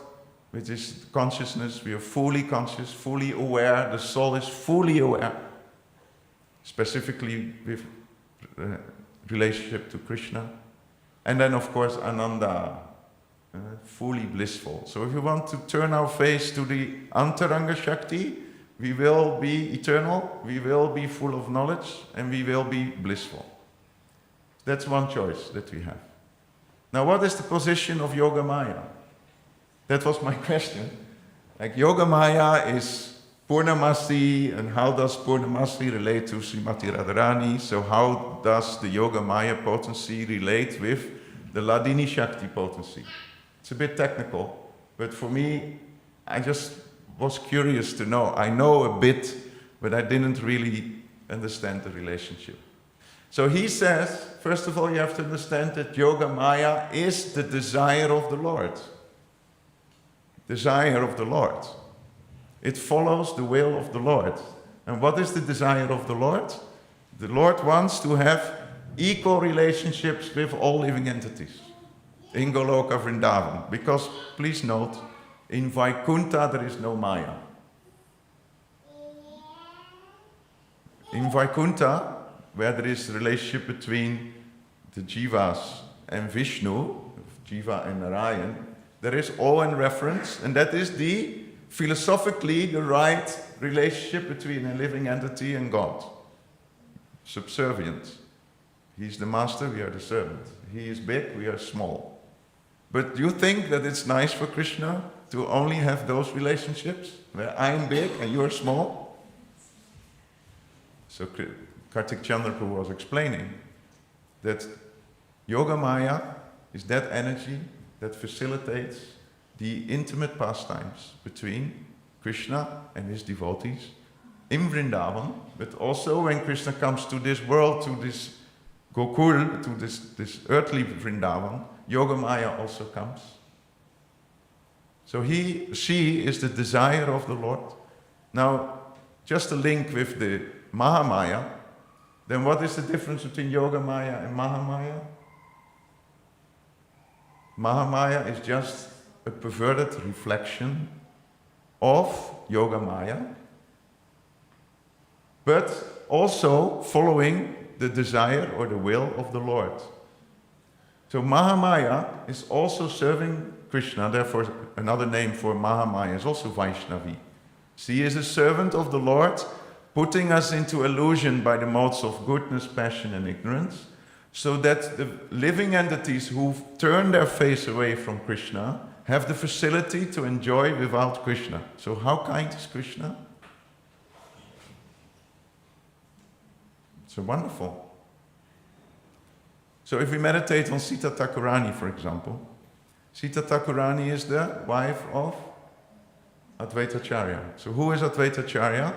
which is consciousness, we are fully conscious, fully aware, the soul is fully aware, specifically with relationship to Krishna. And then of course Ananda, fully blissful. So if we want to turn our face to the Antaranga Shakti, we will be eternal, we will be full of knowledge, and we will be blissful. That's one choice that we have. Now what is the position of Yogamaya? That was my question. Like Yogamaya is Purnamasi, and how does Purnamasi relate to Srimati Radharani? So how does the Yogamaya potency relate with the Ladini Shakti potency? It's a bit technical, but for me, I just was curious to know. I know a bit, but I didn't really understand the relationship. So he says, first of all, you have to understand that Yogamaya is the desire of the Lord. Desire of the Lord. It follows the will of the Lord. And what is the desire of the Lord? The Lord wants to have equal relationships with all living entities in Goloka Vrindavan. Because, please note, in Vaikuntha there is no Maya. In Vaikuntha, where there is a relationship between the Jivas and Vishnu, Jiva and Narayan, there is awe and reference, and that is philosophically the right relationship between a living entity and God. Subservient. He's the master, we are the servant. He is big, we are small. But do you think that it's nice for Krishna to only have those relationships, where I'm big and you're small? So Kartik Chandrapur was explaining that Yogamaya is that energy that facilitates the intimate pastimes between Krishna and his devotees in Vrindavan, but also when Krishna comes to this world, to this Gokul, to this earthly Vrindavan, Yogamaya also comes. So she is the desire of the Lord. Now, just a link with the Mahamaya, then what is the difference between Yogamaya and Mahamaya? Mahamaya is just a perverted reflection of Yogamaya, but also following the desire or the will of the Lord. So Mahamaya is also serving Krishna, therefore another name for Mahamaya is also Vaishnavi. She is a servant of the Lord, putting us into illusion by the modes of goodness, passion and ignorance, so that the living entities who turn their face away from Krishna have the facility to enjoy without Krishna. So how kind is Krishna? So wonderful. So if we meditate on Sita Thakurani, for example, Sita Thakurani is the wife of Advaitacharya. So who is Advaitacharya?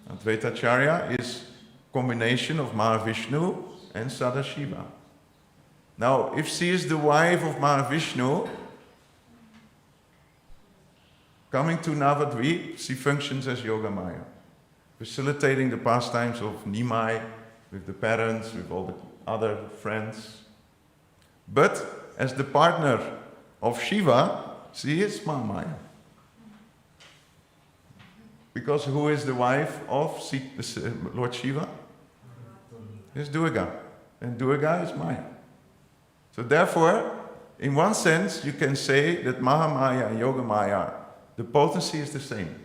Advaitacharya is combination of Mahavishnu and Sadashiva. Now, if she is the wife of Mahavishnu, coming to Navadvip, she functions as Yogamaya, facilitating the pastimes of Nimai with the parents, with all the other friends. But as the partner of Shiva, she is Mahamaya. Because who is the wife of Lord Shiva? It's Durga. And Durga is Maya. So therefore, in one sense, you can say that Mahamaya and Yogamaya, the potency is the same.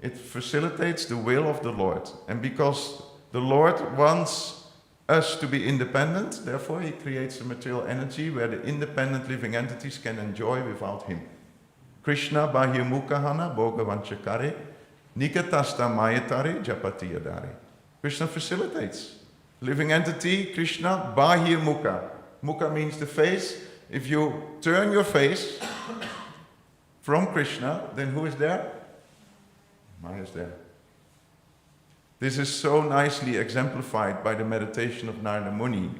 It facilitates the will of the Lord. And because the Lord wants us to be independent, therefore he creates a material energy where the independent living entities can enjoy without him. Krishna Bahyamukahana Bhogavanchakare Nikatasta Mayatare Japatiyadare. Krishna facilitates. Living entity, Krishna Bahyamukha. Mukha means the face. If you turn your face from Krishna, then who is there? Maya is there. This is so nicely exemplified by the meditation of Narada Muni,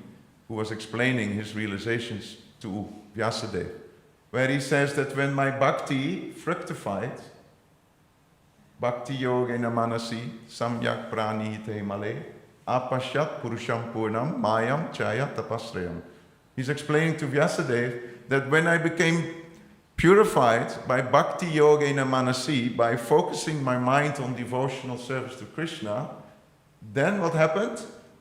who was explaining his realizations to Vyasadeva, where he says that when my bhakti fructified, bhakti yogena manasi samyak pranihite male apashyat purusham purnam mayam chaya tapasrayam. He's explaining to Vyasadeva that when I became purified by bhakti yogena manasi, by focusing my mind on devotional service to Krishna, then what happened?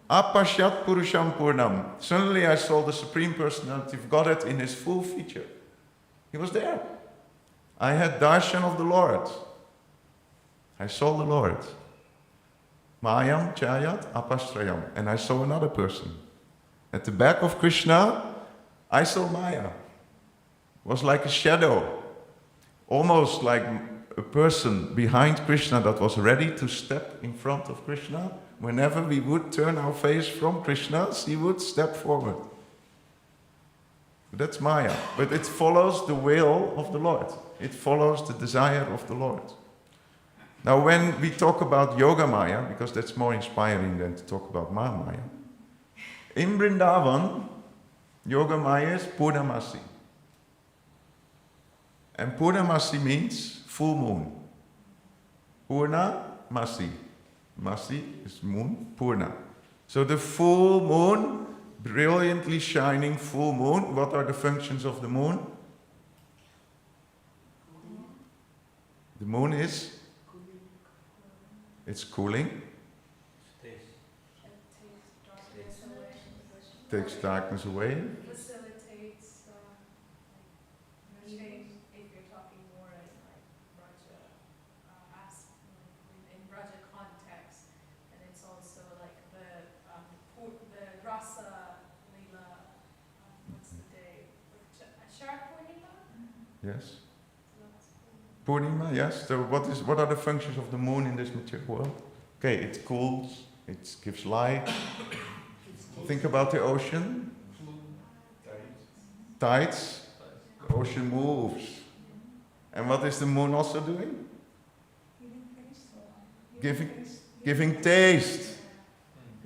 Apashyat purusham purnam. Suddenly I saw the Supreme Personality of Godhead in his full feature. He was there. I had darshan of the Lord. I saw the Lord. Mayam chayat apastrayam. And I saw another person. At the back of Krishna, I saw Maya. It was like a shadow. Almost like a person behind Krishna that was ready to step in front of Krishna. Whenever we would turn our face from Krishna, she would step forward. That's Maya. But it follows the will of the Lord. It follows the desire of the Lord. Now when we talk about Yogamaya, because that's more inspiring than to talk about Mahamaya, in Vrindavan, Yogamaya is Purnamasi. And Purnamasi means full moon. Purnamasi. Masi is moon, Purna. So the full moon, brilliantly shining full moon, what are the functions of the moon? The moon is? It's cooling. Takes darkness away. Facilitates change if you're talking more in like Raja, in Raja context, and it's also like the Rasa Leela. What's the day? Shark Purnima. Yes. Purnima, yes. So what are the functions of the moon in this material world? Okay, it cools, it gives light. Think about the ocean. Tides. The ocean moves. And what is the moon also doing? Giving taste.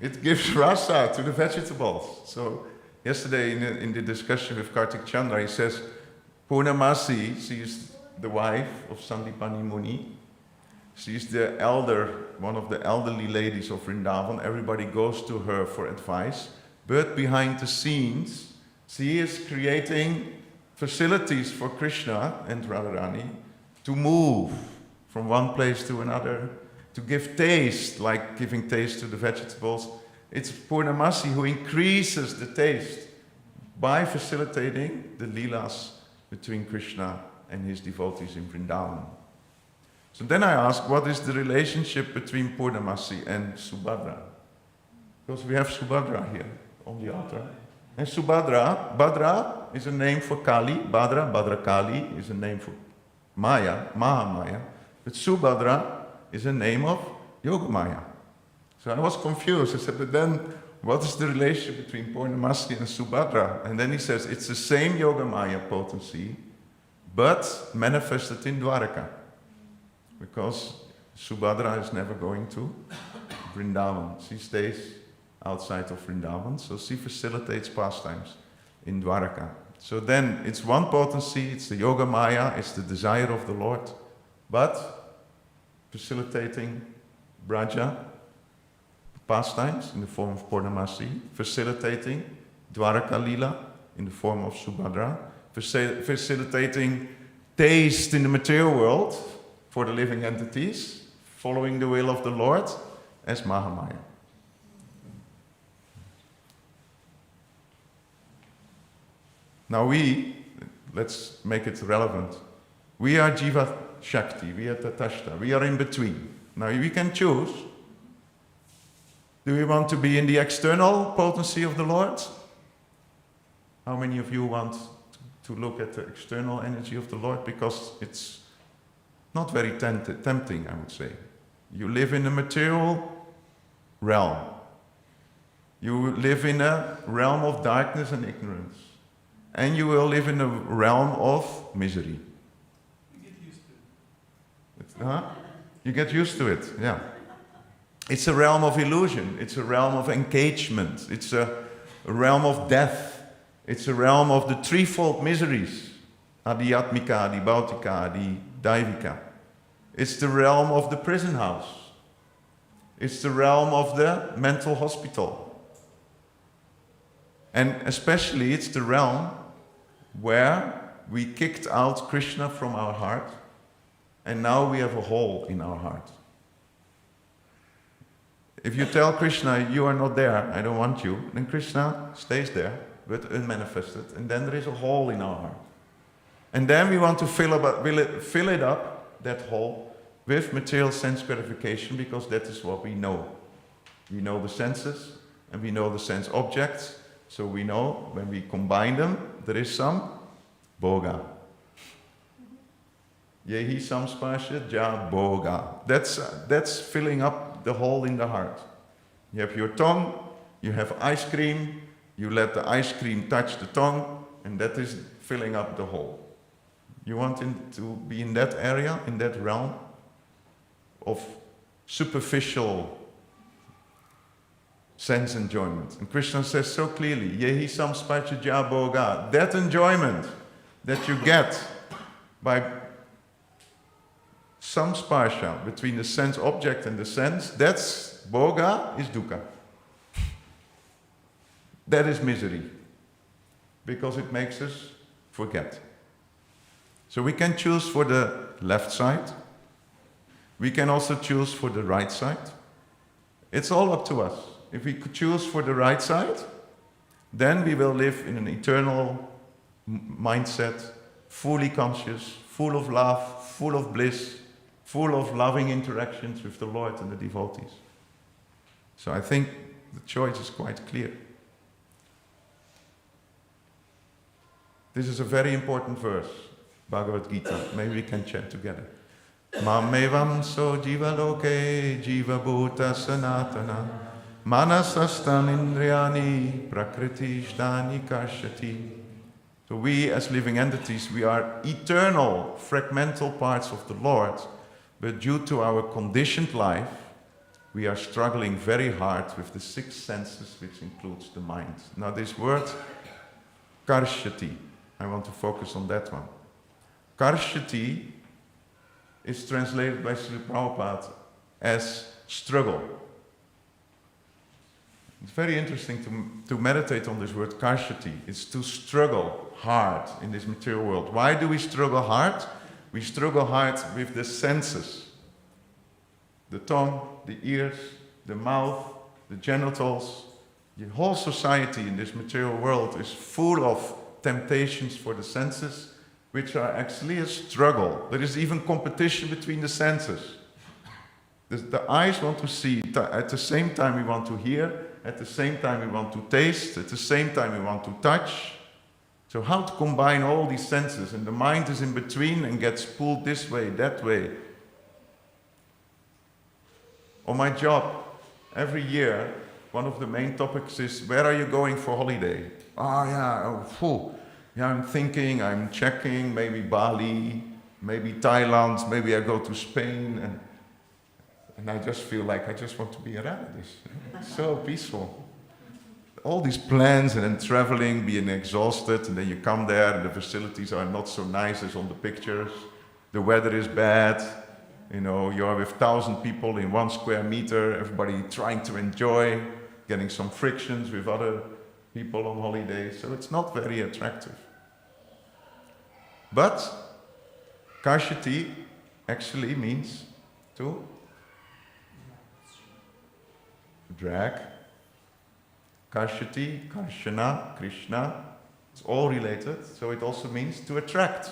It gives rasa to the vegetables. So yesterday in the discussion with Kartik Chandra, he says, Purnamasi, she is the wife of Sandipani Muni. She is the elder, one of the elderly ladies of Vrindavan. Everybody goes to her for advice. But behind the scenes, she is creating facilities for Krishna and Radharani to move from one place to another, to give taste, like giving taste to the vegetables. It's Purnamasi who increases the taste by facilitating the leelas between Krishna and his devotees in Vrindavan. So then I ask, what is the relationship between Purnamasi and Subhadra? Because we have Subhadra here on the altar. And Subhadra, Bhadra is a name for Kali, Bhadrakali is a name for Maya, Mahamaya. But Subhadra is a name of Yogamaya. So I was confused. I said, but then what is the relationship between Purnamasi and Subhadra? And then he says, it's the same Yogamaya potency, but manifested in Dwaraka. because Subhadra is never going to Vrindavan. She stays outside of Vrindavan, so she facilitates pastimes in Dwaraka. So then it's one potency, it's the Yogamaya, it's the desire of the Lord, but facilitating Braja pastimes in the form of Purnamasi, facilitating Dwaraka Lila in the form of Subhadra, facilitating taste in the material world for the living entities, following the will of the Lord as Mahamaya. Now let's make it relevant. We are Jiva Shakti, we are Tatashta, we are in between. Now we can choose. Do we want to be in the external potency of the Lord? How many of you want to look at the external energy of the Lord? Because it's not very tempting, I would say. You live in a material realm. You live in a realm of darkness and ignorance. And you will live in a realm of misery. You get used to it. You get used to it, yeah. It's a realm of illusion. It's a realm of engagement. It's a realm of death. It's a realm of the threefold miseries. Adhyatmika, Adibhautika, Adidaivika. It's the realm of the prison house. It's the realm of the mental hospital. And especially it's the realm where we kicked out Krishna from our heart, and now we have a hole in our heart. If you tell Krishna, you are not there, I don't want you, then Krishna stays there, but unmanifested, and then there is a hole in our heart. And then we want to fill it up, that hole, with material sense gratification, because that is what we know. We know the senses, and we know the sense objects, so we know when we combine them, there is some bhoga. Yehi samspasha ja bhoga. That's filling up the hole in the heart. You have your tongue, you have ice cream, you let the ice cream touch the tongue, and that is filling up the hole. You want to be in that area, in that realm of superficial sense enjoyment. And Krishna says so clearly, Yehi samspasha ja bhoga. That enjoyment that you get by samsparsha, between the sense object and the sense, that's bhoga, is dukkha. That is misery, because it makes us forget. So we can choose for the left side. We can also choose for the right side. It's all up to us. If we could choose for the right side, then we will live in an eternal mindset, fully conscious, full of love, full of bliss, full of loving interactions with the Lord and the devotees. So I think the choice is quite clear. This is a very important verse, Bhagavad Gita. Maybe we can chant together. Mamevam so jiva loke jiva bhuta sanatana manasastam indriyani prakriti shdani karshati. So we as living entities, we are eternal, fragmental parts of the Lord, but due to our conditioned life, we are struggling very hard with the six senses, which includes the mind. Now this word, karshati, I want to focus on that one. Karshati is translated by Srila Prabhupada as struggle. It's very interesting to meditate on this word karshati. It's to struggle hard in this material world. Why do we struggle hard? We struggle hard with the senses. The tongue, the ears, the mouth, the genitals. The whole society in this material world is full of temptations for the senses, which are actually a struggle. There is even competition between the senses. The eyes want to see, at the same time we want to hear, at the same time we want to taste, at the same time we want to touch. So how to combine all these senses? And the mind is in between and gets pulled this way, that way. On my job, every year, one of the main topics is, where are you going for holiday? I'm thinking, I'm checking, maybe Bali, maybe Thailand, maybe I go to Spain, and I just feel like I just want to be in Radhadesh. It's so peaceful. All these plans and then traveling, being exhausted, and then you come there and the facilities are not so nice as on the pictures. The weather is bad. You know, you're with 1,000 people in 1 square meter, everybody trying to enjoy, getting some frictions with other people on holiday, so it's not very attractive. But Kashati actually means to drag. Kashati, Karshana, Krishna, it's all related, so it also means to attract.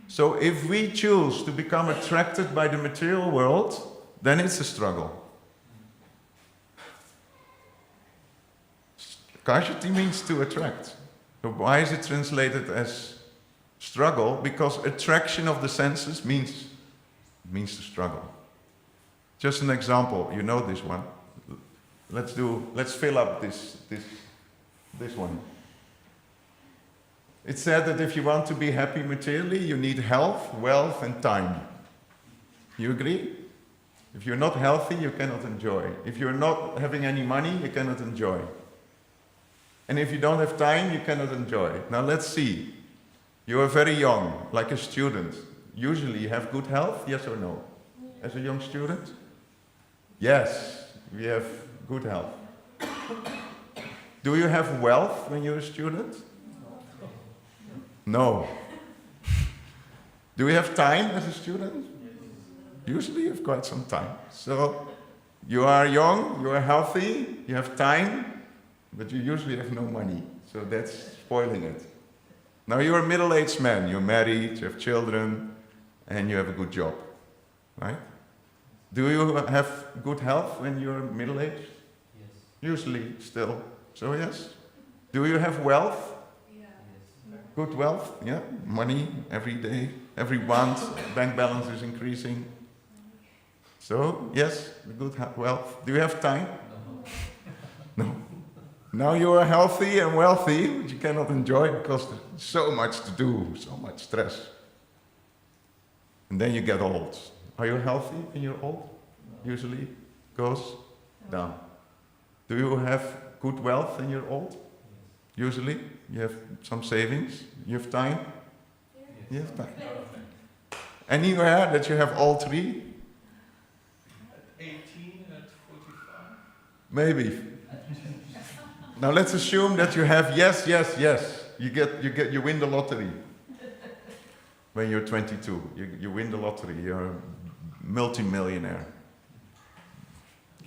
So if we choose to become attracted by the material world, then it's a struggle. Kashati means to attract. So why is it translated as struggle? Because attraction of the senses means to struggle. Just an example, you know this one. Let's fill up this one. It said that if you want to be happy materially, you need health, wealth, and time. You agree? If you're not healthy, you cannot enjoy. If you're not having any money, you cannot enjoy. And if you don't have time, you cannot enjoy. Now let's see. You are very young, like a student. Usually you have good health, yes or no? As a young student? Yes, we have good health. Do you have wealth when you're a student? No. Do you have time as a student? Usually you have quite some time. So you are young, you are healthy, you have time, but you usually have no money. So that's spoiling it. Now you're a middle-aged man, you're married, you have children, and you have a good job, right? Do you have good health when you're middle-aged? Yes. Usually, still. So yes. Do you have wealth? Yeah. Yes. Good wealth, yeah? Money every day, every month, bank balance is increasing. So, yes, good wealth. Do you have time? No. Now you are healthy and wealthy, but you cannot enjoy because there's so much to do, so much stress. And then you get old. Are you healthy when you're old? Usually goes down. Do you have good wealth when you're old? Usually you have some savings, you have time? You have time. Anywhere that you have all three? At 18, at 45. Maybe. Now let's assume that you have yes. You win the lottery. When you're 22, you win the lottery, you're a multi-millionaire.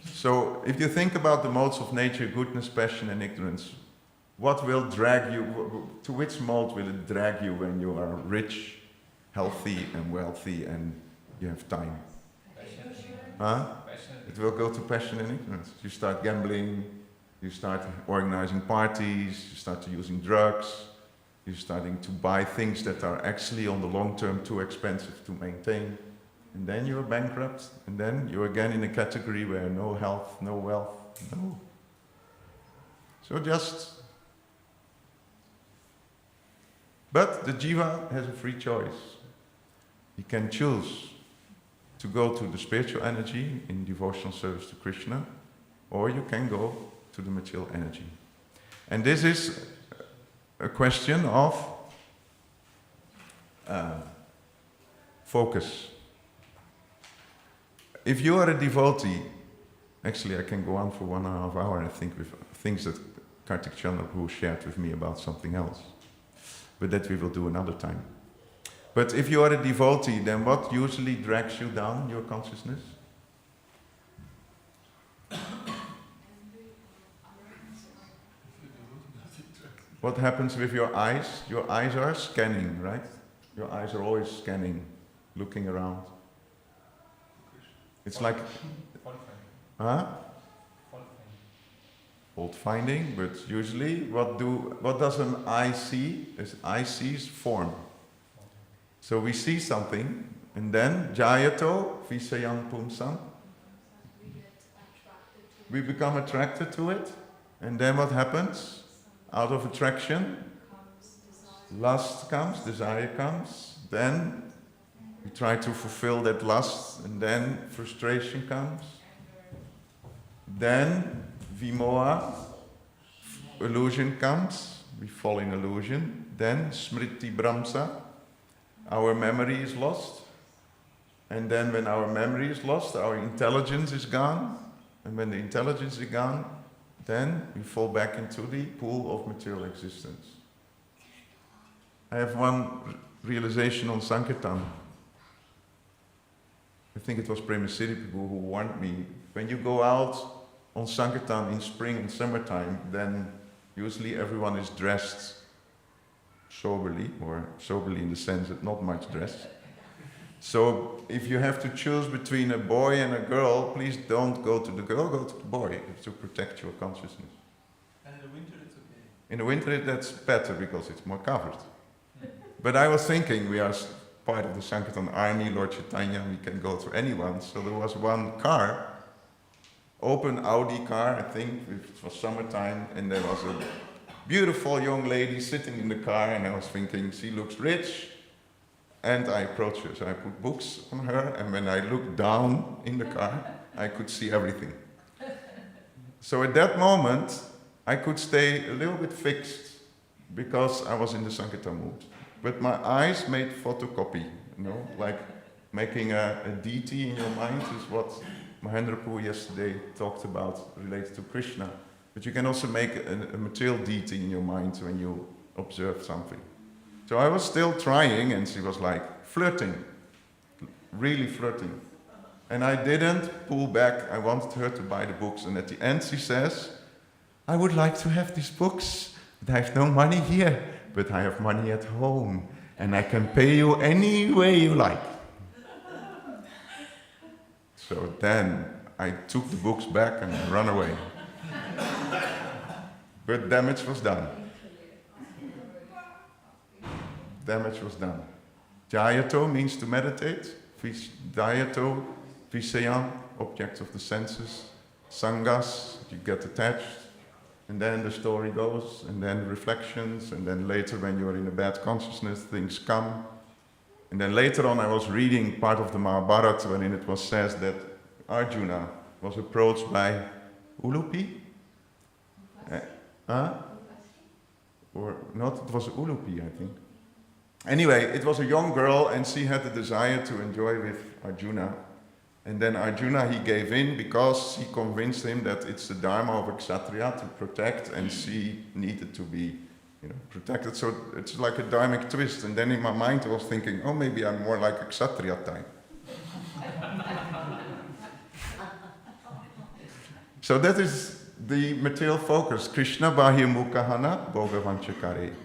So if you think about the modes of nature, goodness, passion and ignorance, what will drag you, to which mode will it drag you when you are rich, healthy and wealthy and you have time? Huh? It will go to passion and ignorance. You start gambling, you start organizing parties, you start using drugs, you're starting to buy things that are actually on the long term too expensive to maintain. And then you're bankrupt, and then you're again in a category where no health, no wealth, no. So but the jiva has a free choice. He can choose to go to the spiritual energy in devotional service to Krishna, or you can go to the material energy. And this is a question of focus. If you are a devotee, actually I can go on for 1.5 hours, I think, with things that Kartik Chandra Prabhu shared with me about something else. But that we will do another time. But if you are a devotee, then what usually drags you down, your consciousness? What happens with your eyes? Your eyes are scanning, right? Your eyes are always scanning, looking around. It's like, huh? Fault finding, but usually what does an eye see? An eye sees form. So we see something, and then jayato visayam pumsam. We become attracted to it, and then what happens? Out of attraction, lust comes, desire comes, then We try to fulfill that lust, and then frustration comes. Then vimoha, illusion comes. We fall in illusion. Then smriti bramsa, our memory is lost. And then when our memory is lost, our intelligence is gone. And when the intelligence is gone, then we fall back into the pool of material existence. I have one realization on Sankirtan. I think it was Prema City people who warned me. When you go out on Sankirtan in spring and summertime, then usually everyone is dressed soberly, or soberly in the sense that not much dress. So if you have to choose between a boy and a girl, please don't go to the girl, go to the boy, to protect your consciousness. And in the winter it's okay. In the winter that's better because it's more covered. But I was thinking, we are part of the Sankirtan army, Lord Chaitanya, we can go to anyone. So there was one car, open Audi car, I think, it was summertime, and there was a beautiful young lady sitting in the car, and I was thinking, she looks rich. And I approached her, so I put books on her, and when I looked down in the car, I could see everything. So at that moment, I could stay a little bit fixed, because I was in the Sankirtan mood. But my eyes made photocopy, like making a deity in your mind is what Mahendrapur yesterday talked about related to Krishna. But you can also make a material deity in your mind when you observe something. So I was still trying, and she was like flirting, really flirting. And I didn't pull back. I wanted her to buy the books. And at the end she says, I would like to have these books, but I have no money here, but I have money at home, and I can pay you any way you like. So then I took the books back and I ran away. But damage was done. Damage was done. Dhyato means to meditate. Dhyato, Visaya, objects of the senses. Sangas, you get attached. And then the story goes, and then reflections, and then later when you're in a bad consciousness, things come. And then later on I was reading part of the Mahabharata wherein it was said that Arjuna was approached by Ulupi. Or not, it was Ulupi, I think. Anyway, it was a young girl, and she had the desire to enjoy with Arjuna. And then Arjuna, he gave in because she convinced him that it's the dharma of Kshatriya to protect, and she needed to be protected. So it's like a dharmic twist. And then in my mind I was thinking, oh, maybe I'm more like a Kshatriya type. So that is the material focus. Krishna bahir mukahana bhogavanchakare.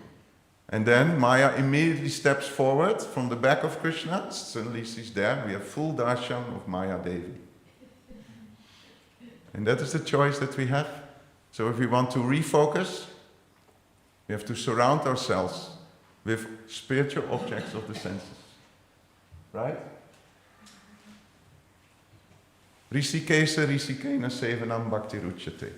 And then Maya immediately steps forward from the back of Krishna. Suddenly she's there. We have full darshan of Maya Devi. And that is the choice that we have. So if we want to refocus, we have to surround ourselves with spiritual objects of the senses. Right? Rishikesa Rishikena Sevanam Bhakti Ruchyate.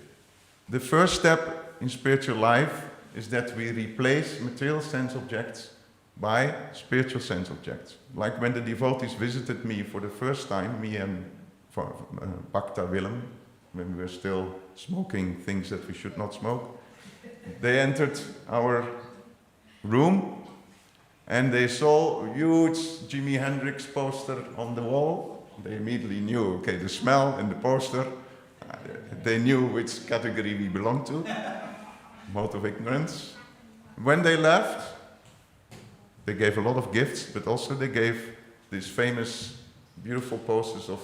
The first step in spiritual life is that we replace material sense objects by spiritual sense objects. Like when the devotees visited me for the first time, me and Bhakta Willem, when we were still smoking things that we should not smoke, they entered our room and they saw a huge Jimi Hendrix poster on the wall. They immediately knew, okay, the smell and the poster, they knew which category we belonged to. Mode of ignorance. When they left, they gave a lot of gifts, but also they gave these famous, beautiful posters of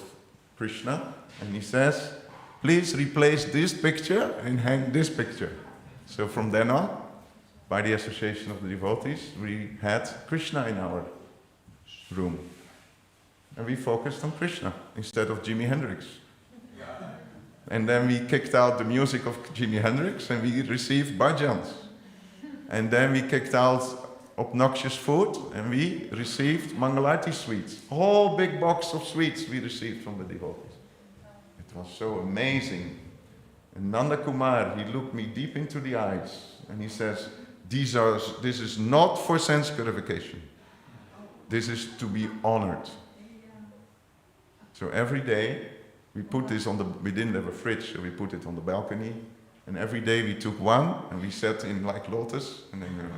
Krishna. And he says, please replace this picture and hang this picture. So from then on, by the association of the devotees, we had Krishna in our room. And we focused on Krishna instead of Jimi Hendrix. And then we kicked out the music of Jimi Hendrix and we received bhajans. And then we kicked out obnoxious food and we received Mangalarti sweets. A whole big box of sweets we received from the devotees. It was so amazing. And Nanda Kumar, he looked me deep into the eyes and he says, this is not for sense purification. This is to be honored. So every day we put this on the, we didn't have a fridge, so we put it on the balcony. And every day we took one and we sat in like lotus, and then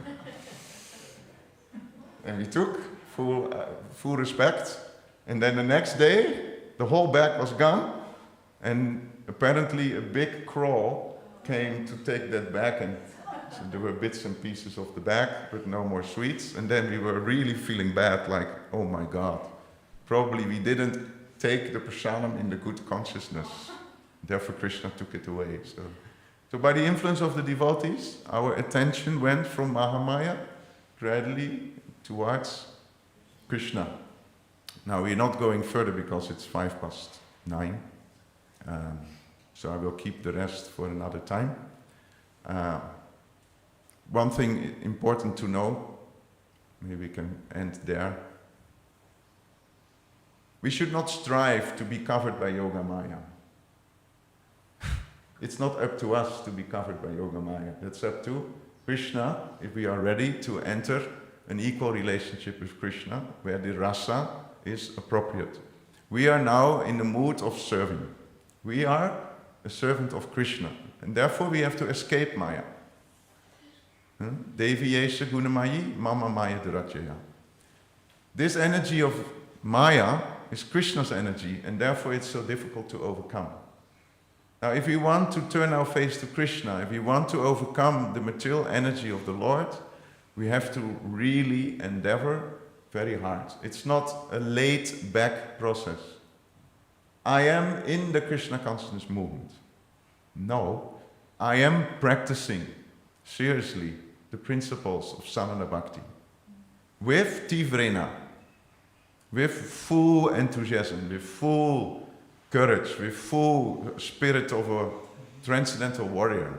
and we took full respect. And then the next day, the whole bag was gone, and apparently a big crow came to take that bag, and so there were bits and pieces of the bag, but no more sweets. And then we were really feeling bad, like, oh my God, probably we didn't take the prasadam in the good consciousness. Therefore Krishna took it away. So by the influence of the devotees, our attention went from Mahamaya gradually towards Krishna. Now we're not going further because it's 9:05. So I will keep the rest for another time. One thing important to know, maybe we can end there. We should not strive to be covered by Yogamaya. It's not up to us to be covered by Yogamaya. That's up to Krishna, if we are ready to enter an equal relationship with Krishna, where the rasa is appropriate. We are now in the mood of serving. We are a servant of Krishna, and therefore we have to escape Maya. Devi Yesha Gunamayi, Mama Maya Durachaya. This energy of Maya is Krishna's energy, and therefore it's so difficult to overcome. Now, if we want to turn our face to Krishna, if we want to overcome the material energy of the Lord, we have to really endeavor very hard. It's not a laid-back process. I am in the Krishna consciousness movement. No, I am practicing seriously the principles of Samana Bhakti with Tivrena, with full enthusiasm, with full courage, with full spirit of a transcendental warrior.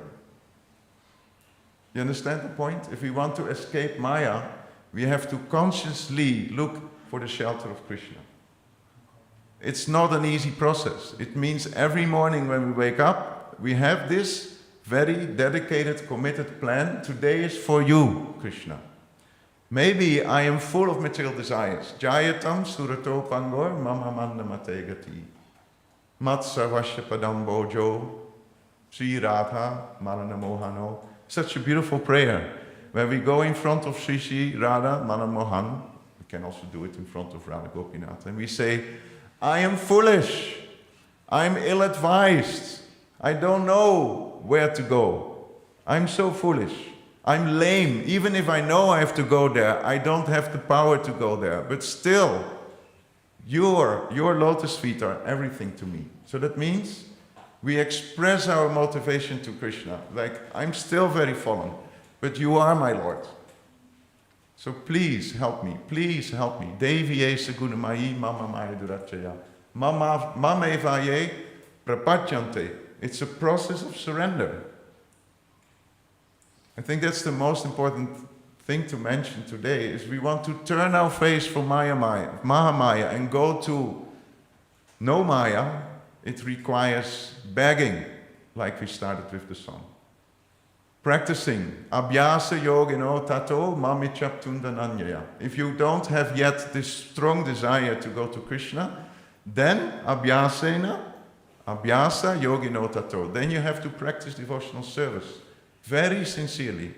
You understand the point? If we want to escape Maya, we have to consciously look for the shelter of Krishna. It's not an easy process. It means every morning when we wake up, we have this very dedicated, committed plan. Today is for you, Krishna. Maybe I am full of material desires. Jayatam surato pangor mama manda mategati. Matsavasya padam bojo. Sri Radha Marana Mohano. Such a beautiful prayer. When we go in front of Sri Radha Marana Mohan, we can also do it in front of Radha Gopinath, and we say, I am foolish. I'm ill-advised. I don't know where to go. I'm so foolish. I'm lame. Even if I know I have to go there, I don't have the power to go there. But still, your lotus feet are everything to me. So that means we express our motivation to Krishna. Like, I'm still very fallen, but you are my Lord. So please help me. Please help me. Devi Esa Gunamayi Mama Maya Durachaya. Mama Evaye Prapachante. It's a process of surrender. I think that's the most important thing to mention today, is we want to turn our face from Mahamaya and go to no Maya. It requires begging, like we started with the song. Practicing. Abhyasa yogino tato mamichaptundananyaya. If you don't have yet this strong desire to go to Krishna, then abhyasa yogino tato. Then you have to practice devotional service very sincerely,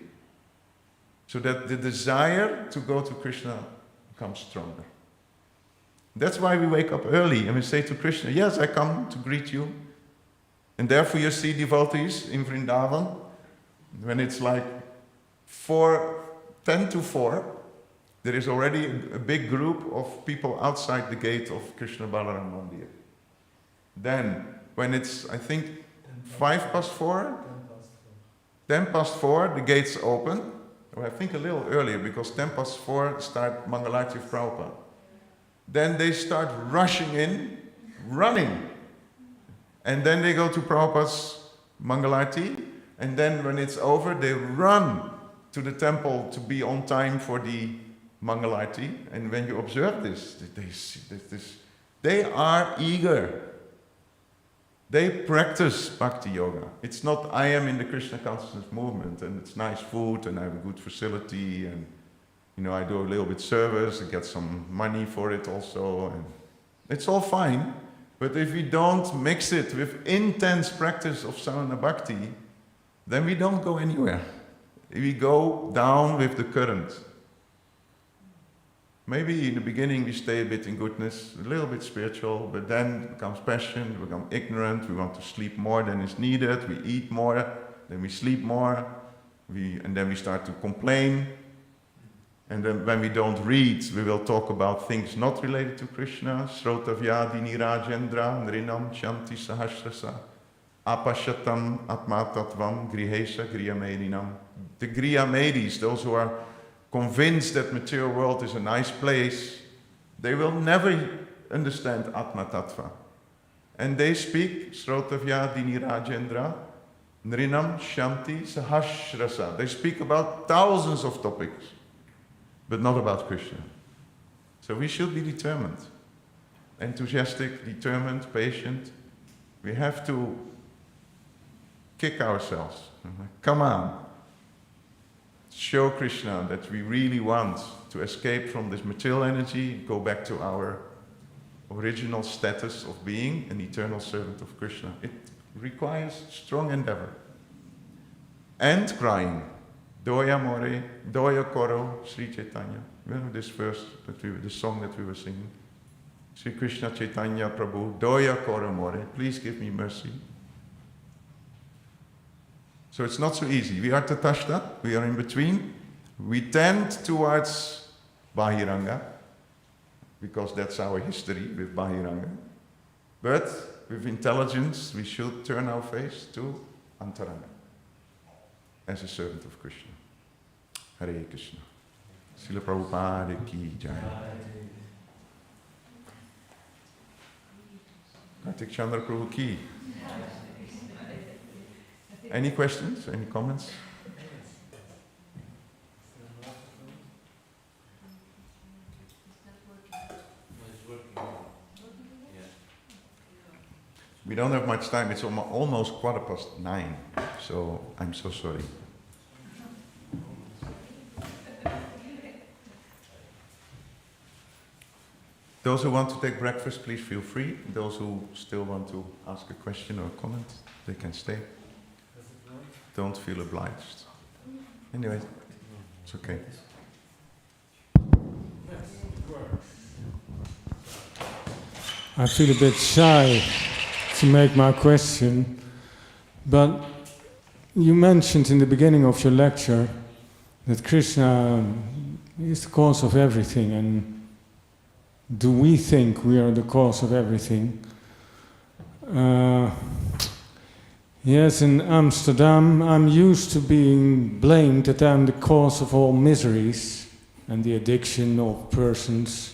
so that the desire to go to Krishna becomes stronger. That's why we wake up early and we say to Krishna, yes, I come to greet you. And therefore you see devotees in Vrindavan, when it's like 10 to 4, there is already a big group of people outside the gate of Krishna Balaram Mandir. Then, when it's, I think, 4:05, 4:10, the gates open. Or I think a little earlier, because 4:10 start Mangalarti of Prabhupada. Then they start rushing in, running. And then they go to Prabhupada's Mangalarti. And then when it's over, they run to the temple to be on time for the Mangalarti. And when you observe this, they are eager. They practice Bhakti Yoga. It's not, I am in the Krishna consciousness movement and it's nice food and I have a good facility. And I do a little bit service, I get some money for it also, and it's all fine. But if we don't mix it with intense practice of sadhana bhakti, then we don't go anywhere. We go down with the current. Maybe in the beginning we stay a bit in goodness, a little bit spiritual, but then comes passion, we become ignorant, we want to sleep more than is needed, we eat more, then we sleep more, and then we start to complain. And then when we don't read, we will talk about things not related to Krishna. Srotavyadini Rajendra, Nrinam Shanti Sahasrasa, Apashatam Atmatatvam, Grihesha Griyamedinam. The Griyamedis, those who are convinced that material world is a nice place, they will never understand Atma Tattva. And they speak Srotavyadini Rajendra, Nrinam Shanti Sahasrasa. They speak about thousands of topics, but not about Krishna. So we should be determined, enthusiastic, determined, patient. We have to kick ourselves. Come on. Show Krishna that we really want to escape from this material energy, go back to our original status of being an eternal servant of Krishna. It requires strong endeavor. And crying. Doya more, doya koro, Sri Chaitanya. Remember this verse, the song that we were singing? Sri Krishna Chaitanya Prabhu, doya koro more, please give me mercy. So it's not so easy. We are tatashta, we are in between. We tend towards Bahiranga, because that's our history with Bahiranga. But with intelligence, we should turn our face to Antaranga, as a servant of Krishna. Hare Krsna. Srila Prabhupada ki jai. Kartik Chandra Prabhu ki. Any questions? Any comments? We don't have much time. It's almost 9:15, so I'm so sorry. Those who want to take breakfast, please feel free. Those who still want to ask a question or a comment, they can stay. Don't feel obliged. Anyway, it's okay. I feel a bit shy to make my question, but you mentioned in the beginning of your lecture that Krishna is the cause of everything, and do we think we are the cause of everything? Yes, in Amsterdam, I'm used to being blamed that I'm the cause of all miseries and the addiction of persons.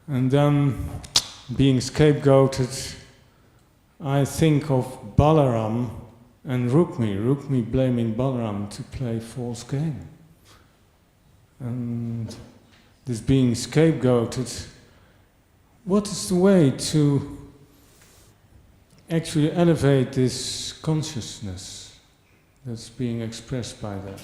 And then, being scapegoated, I think of Balaram and Rukmi blaming Balaram to play false game. And this being scapegoated, what is the way to actually elevate this consciousness that's being expressed by that?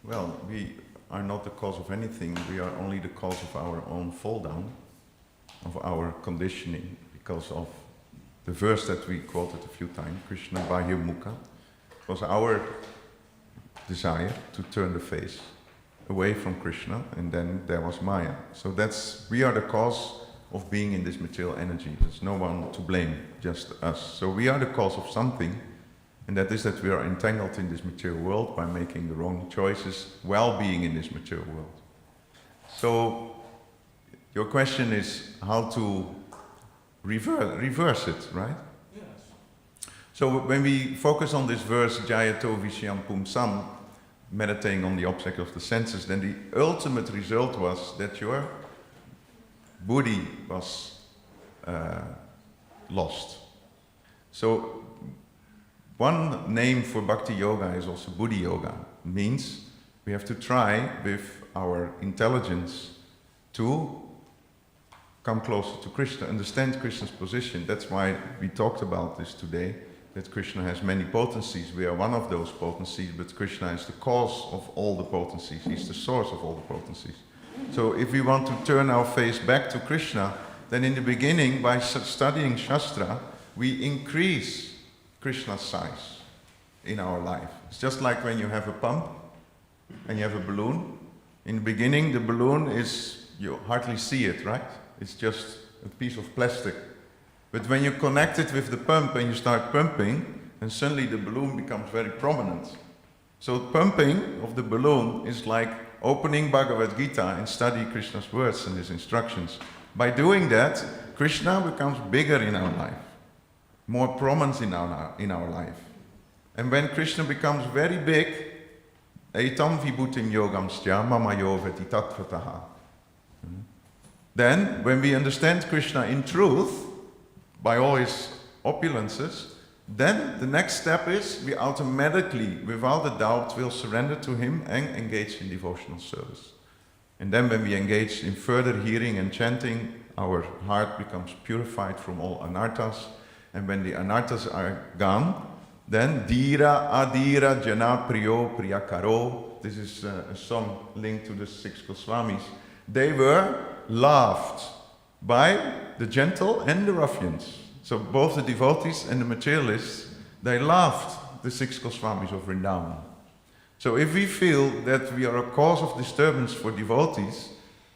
Well, we are not the cause of anything. We are only the cause of our own fall down, of our conditioning, because of the verse that we quoted a few times, Krishna Bahya Mukha. It was our desire to turn the face away from Krishna, and then there was Maya. So we are the cause of being in this material energy. There's no one to blame, just us. So we are the cause of something, and that is that we are entangled in this material world by making the wrong choices while being in this material world. So your question is how to reverse it, right? Yes. So when we focus on this verse, Jayato Vishyam Pumsam, meditating on the object of the senses, then the ultimate result was that your buddhi was lost. So one name for bhakti yoga is also buddhi yoga. It means we have to try with our intelligence to come closer to Krishna, understand Krishna's position. That's why we talked about this today. that Krishna has many potencies. We are one of those potencies, but Krishna is the cause of all the potencies. He's the source of all the potencies. So if we want to turn our face back to Krishna, then in the beginning, by studying Shastra, we increase Krishna's size in our life. It's just like when you have a pump and you have a balloon. In the beginning, the balloon you hardly see it, right? It's just a piece of plastic. But when you connect it with the pump and you start pumping, then suddenly the balloon becomes very prominent. So pumping of the balloon is like opening Bhagavad Gita and study Krishna's words and his instructions. By doing that, Krishna becomes bigger in our life, more prominent in our life. And when Krishna becomes very big, etam vibhutim yogamsya mamayo veti tattvataha. Then, when we understand Krishna in truth, by all his opulences, then the next step is we automatically, without a doubt, will surrender to him and engage in devotional service. And then when we engage in further hearing and chanting, our heart becomes purified from all anarthas. And when the anarthas are gone, then Dira Adira Jana Priyo Priyakaro, this is a song linked to the 6 Goswamis, they were loved by the gentle and the ruffians. So both the devotees and the materialists, they loved the 6 Goswamis of Vrindavan. So if we feel that we are a cause of disturbance for devotees,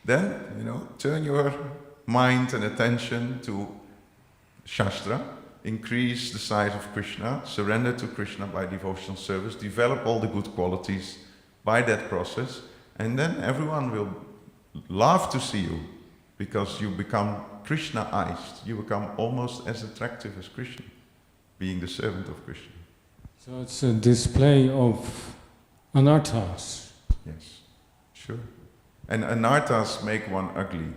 then, turn your mind and attention to Shastra, increase the size of Krishna, surrender to Krishna by devotional service, develop all the good qualities by that process, and then everyone will love to see you, because you become Krishna-ized. You become almost as attractive as Krishna, being the servant of Krishna. So it's a display of anarthas. Yes, sure. And anarthas make one ugly.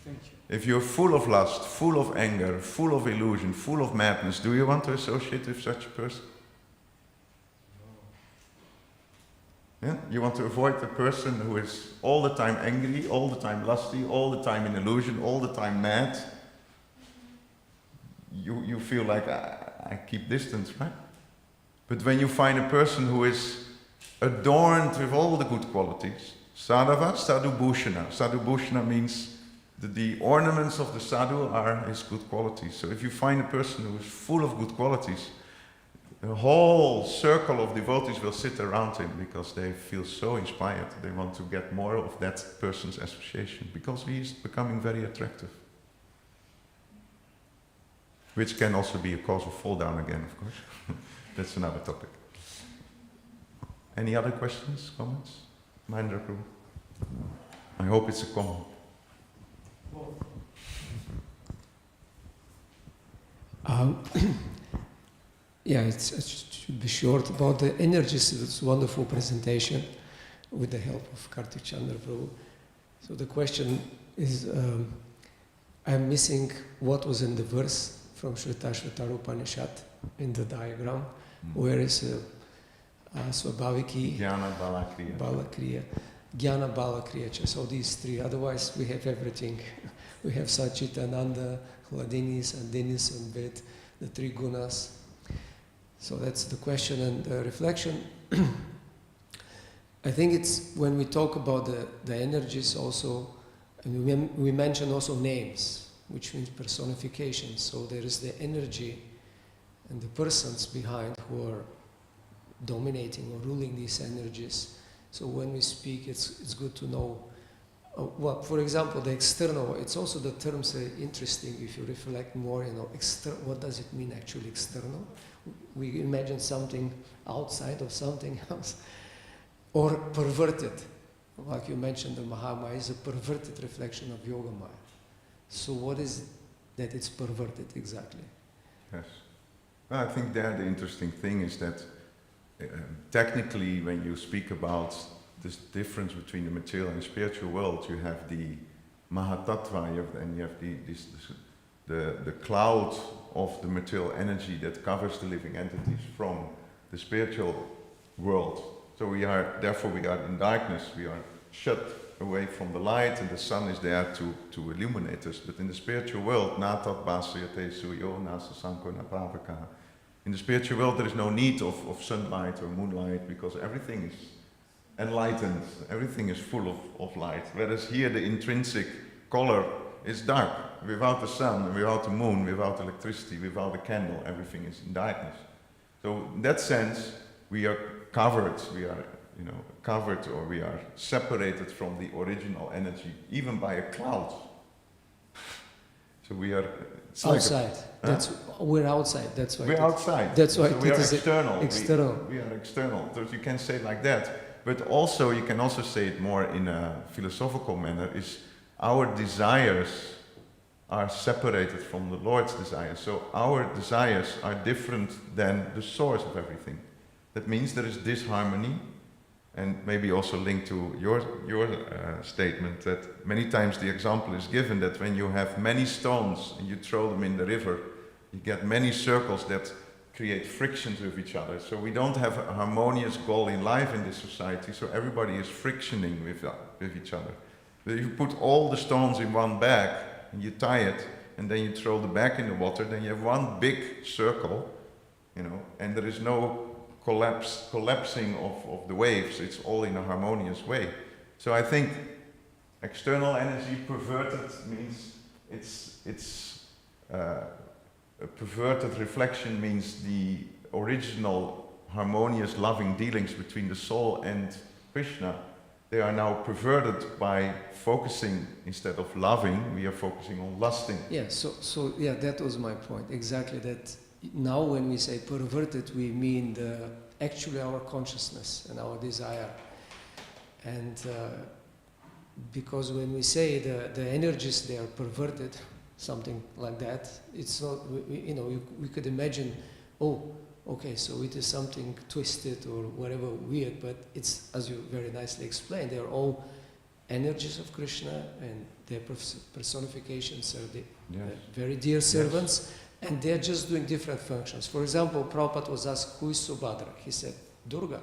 Thank you. If you're full of lust, full of anger, full of illusion, full of madness, do you want to associate with such a person? Yeah? You want to avoid a person who is all the time angry, all the time lusty, all the time in illusion, all the time mad. You feel like, I keep distance, right? But when you find a person who is adorned with all the good qualities, sadhava, sadhu bhushana. Sadhu bhushana means that the ornaments of the sadhu are his good qualities. So if you find a person who is full of good qualities, the whole circle of devotees will sit around him because they feel so inspired. They want to get more of that person's association because he is becoming very attractive. Which can also be a cause of fall down again, of course. That's another topic. Any other questions, comments? Mahendra Prabhu? I hope it's a common. Yeah, it should be short about the energies. It's a wonderful presentation with the help of Kartik Chandra Prabhu. So the question is, I'm missing what was in the verse from Shvetashvatara Upanishad in the diagram, where is Swabhaviki, Jnana Bala Kriya. Bala Kriya, Jnana Bala Kriya. So these three, otherwise we have everything. We have Sachit, Ananda, Hladini, Sandinis, and Vet, the three gunas. So that's the question and the reflection. I think it's when we talk about the energies also, and we mention also names, which means personification. So there is the energy and the persons behind who are dominating or ruling these energies. So when we speak, it's good to know. Well, for example, the external, it's also the terms are interesting if you reflect more, what does it mean actually external? We imagine something outside of something else. Or perverted, like you mentioned, the Mahamaya is a perverted reflection of Yogamaya. So what is that it's perverted exactly? Yes. Well, I think there the interesting thing is that technically when you speak about this difference between the material and spiritual world, you have the Mahatattva, and you have the cloud of the material energy that covers the living entities from the spiritual world. So therefore we are in darkness, we are shut away from the light, and the sun is there to illuminate us. But in the spiritual world, natat basayate suyo nasa sanko napavaka. In the spiritual world, there is no need of sunlight or moonlight, because everything is enlightened, everything is full of light. Whereas here, the intrinsic color is dark. Without the sun, without the moon, without electricity, without the candle, everything is in darkness. So in that sense, we are covered, covered, or we are separated from the original energy, even by a cloud. So we are outside. We're outside. That's why. We're outside. That's why so we are external. We are external. So you can say it like that. But also, you can also say it more in a philosophical manner. Is our desires are separated from the Lord's desires. So our desires are different than the source of everything. That means there is disharmony, and maybe also linked to your statement that many times the example is given that when you have many stones and you throw them in the river, you get many circles that create frictions with each other. So we don't have a harmonious goal in life in this society, so everybody is frictioning with each other. But if you put all the stones in one bag and you tie it, and then you throw the bag in the water, then you have one big circle, and there is no collapsing of the waves. It's all in a harmonious way. So I think external energy perverted means a perverted reflection means the original harmonious loving dealings between the soul and Krishna. They are now perverted by focusing, instead of loving, we are focusing on lusting. Yeah, so that was my point. Exactly that. Now when we say perverted, we mean actually our consciousness and our desire. And because when we say the energies, they are perverted, something like that, it's not, we could imagine, okay, so it is something twisted or whatever weird, but it's, as you very nicely explained, they are all energies of Krishna, and their personifications are the very dear servants. Yes. And they're just doing different functions. For example, Prabhupada was asked, who is Subhadra? He said, Durga.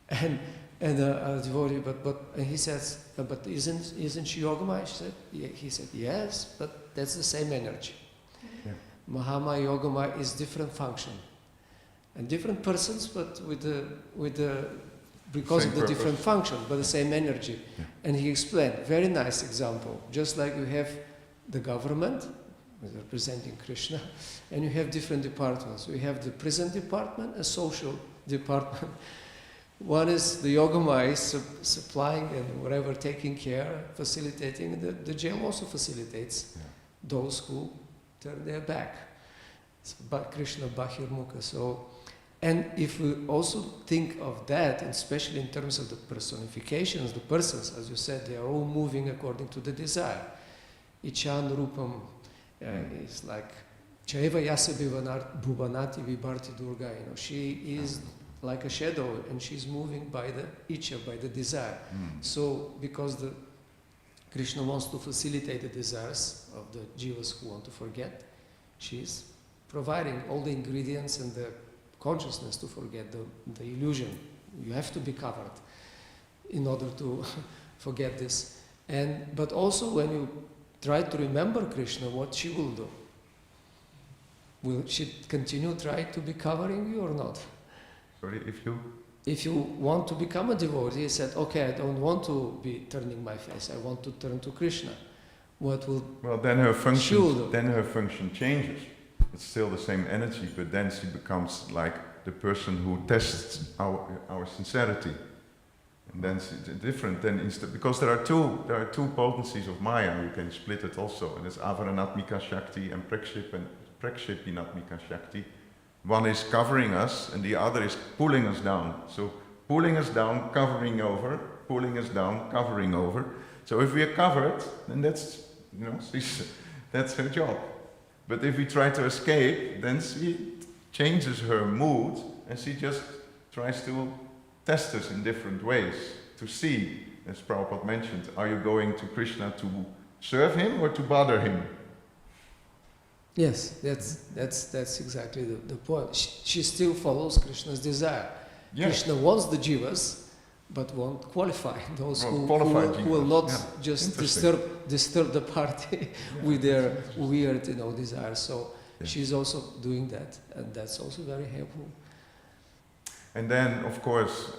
And a devotee, and he says, but isn't she Yogamaya? He said, yes, but that's the same energy. Yeah. Mahamaya Yogamaya is different function. And different persons, but because same of the purpose. Different function, but the same energy. Yeah. And he explained, very nice example, just like you have the government, representing Krishna, and you have different departments. We have the prison department, a social department. One is the Yogamaya supplying and whatever, taking care, facilitating. The jail also facilitates those who turn their back. It's Krishna Bahirmukha. So, and if we also think of that, and especially in terms of the personifications, the persons, as you said, they are all moving according to the desire. Ichan Rupam. It's like Chaiva Yasa Bhuvanati Vibharti Durga. She is like a shadow, and she's moving by the icha, by the desire. So, because Krishna wants to facilitate the desires of the jivas who want to forget, she's providing all the ingredients and the consciousness to forget the illusion. You have to be covered in order to forget this. But also when you try to remember Krishna, what she will do? Will she continue try to be covering you or not? Sorry, if you want to become a devotee, he said, okay, I don't want to be turning my face, I want to turn to Krishna. What will then her function changes. It's still the same energy, but then she becomes like the person who tests our sincerity. And then it's different. Because there are two potencies of Maya. You can split it also, and it's Avaranatmika Shakti and Prekshipinatmika Shakti. One is covering us, and the other is pulling us down. So pulling us down, covering over, pulling us down, covering over. So if we are covered, then that's her job. But if we try to escape, then she changes her mood, and she just tries to test us in different ways to see, as Prabhupada mentioned, are you going to Krishna to serve him or to bother him? Yes, that's exactly the point. She still follows Krishna's desire. Yes. Krishna wants the jivas, but won't qualify. Those Won't who qualify will jiva's, not yeah. just Interesting. disturb the party with their weird, desires. So Yeah. she's also doing that, and that's also very helpful. And then, of course,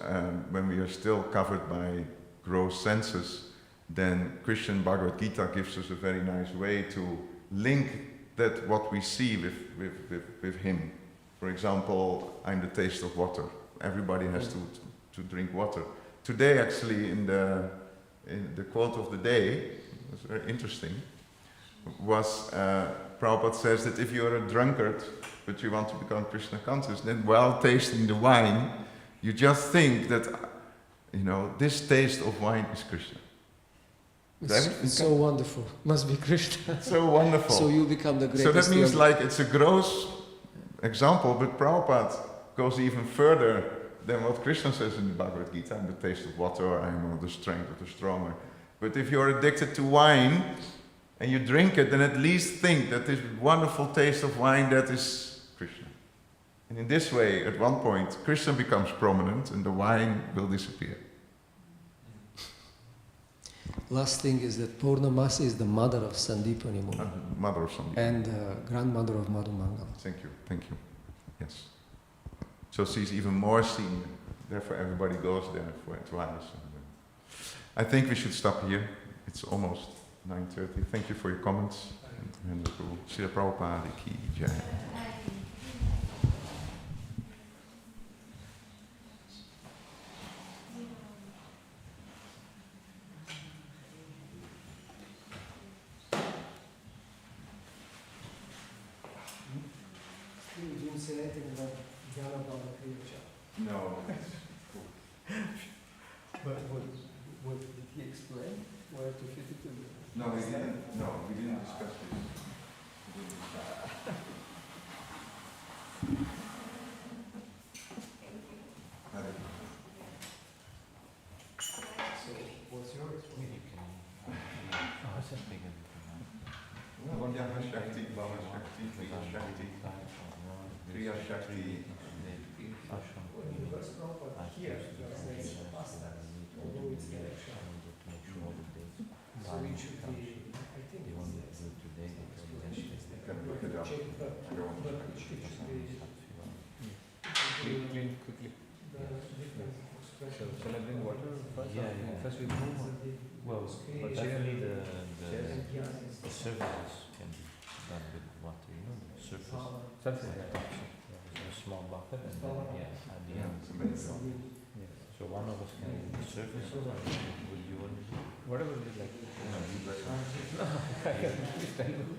when we are still covered by gross senses, then Christian Bhagavad Gita gives us a very nice way to link that what we see with him. For example, I'm the taste of water. Everybody has to drink water. Today, actually, in the quote of the day, it was very interesting, was Prabhupada says that if you're a drunkard, but you want to become Krishna conscious, then while tasting the wine, you just think that, this taste of wine is Krishna. It's so wonderful. Must be Krishna. So wonderful. So you become the greatest. So that means yogi. like it's a gross example, but Prabhupada goes even further than what Krishna says in the Bhagavad Gita, I'm the taste of water, I'm the strength of the stronger. But if you're addicted to wine and you drink it, then at least think that this wonderful taste of wine, that is Krishna. And in this way, at one point, Krishna becomes prominent and the wine will disappear. Last thing is that Purnamasi is the mother of Sandipani Muni Mother of Sandipani. and grandmother of Madhu Mangal. Thank you. Yes. So she's even more seen, therefore everybody goes there for advice. I think we should stop here. It's almost 9:30. Thank you for your comments. And Srila Prabhupada ki jai. You didn't say anything about Jnana Bhava Kriya. No. But what did he explain? Where to fit it in? No, we didn't. No, we didn't discuss this. So, what's your explanation? Yaha Shakti, Bhava Shakti, Kriya Shakti, Kriya Shakti. Here, translates pasta, although it's the action. So it should be, I think it's You can look it up. check, but it should be quickly. the different expressions. Shall I bring water first? Yeah, yeah. First we move. Well, but definitely the surfaces can be done with water, the surface. Surface. A small bucket and then, at the Yeah, end. it's amazing. So one of us can do the surface, would you want to do? Whatever you like.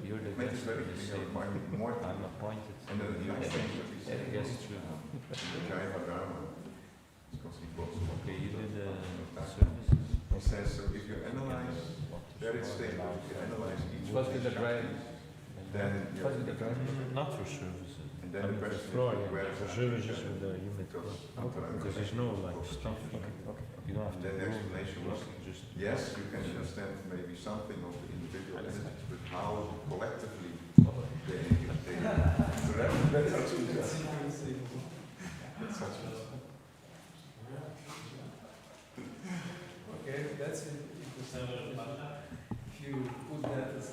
You're the Make it guest very of the clear, same. requirement more. I'm appointed. And then the next thing that we say Yes, is true. Jaiva Dharma. Because he goes to Okay, you do the surfaces. He says, so if you analyze, there is stated, if you analyze each First of with these the dry. chakras, then you First with the dry. Not for surfaces. and then the question floor, is, yeah. where is For the surfaces with the humid. Because Because there's no like stuff. You don't have And to then the room, explanation was, just yes, you can understand maybe something of the individual entities, but how collectively they that's such a Okay, that's interesting. If you put that as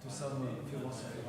to some philosophy.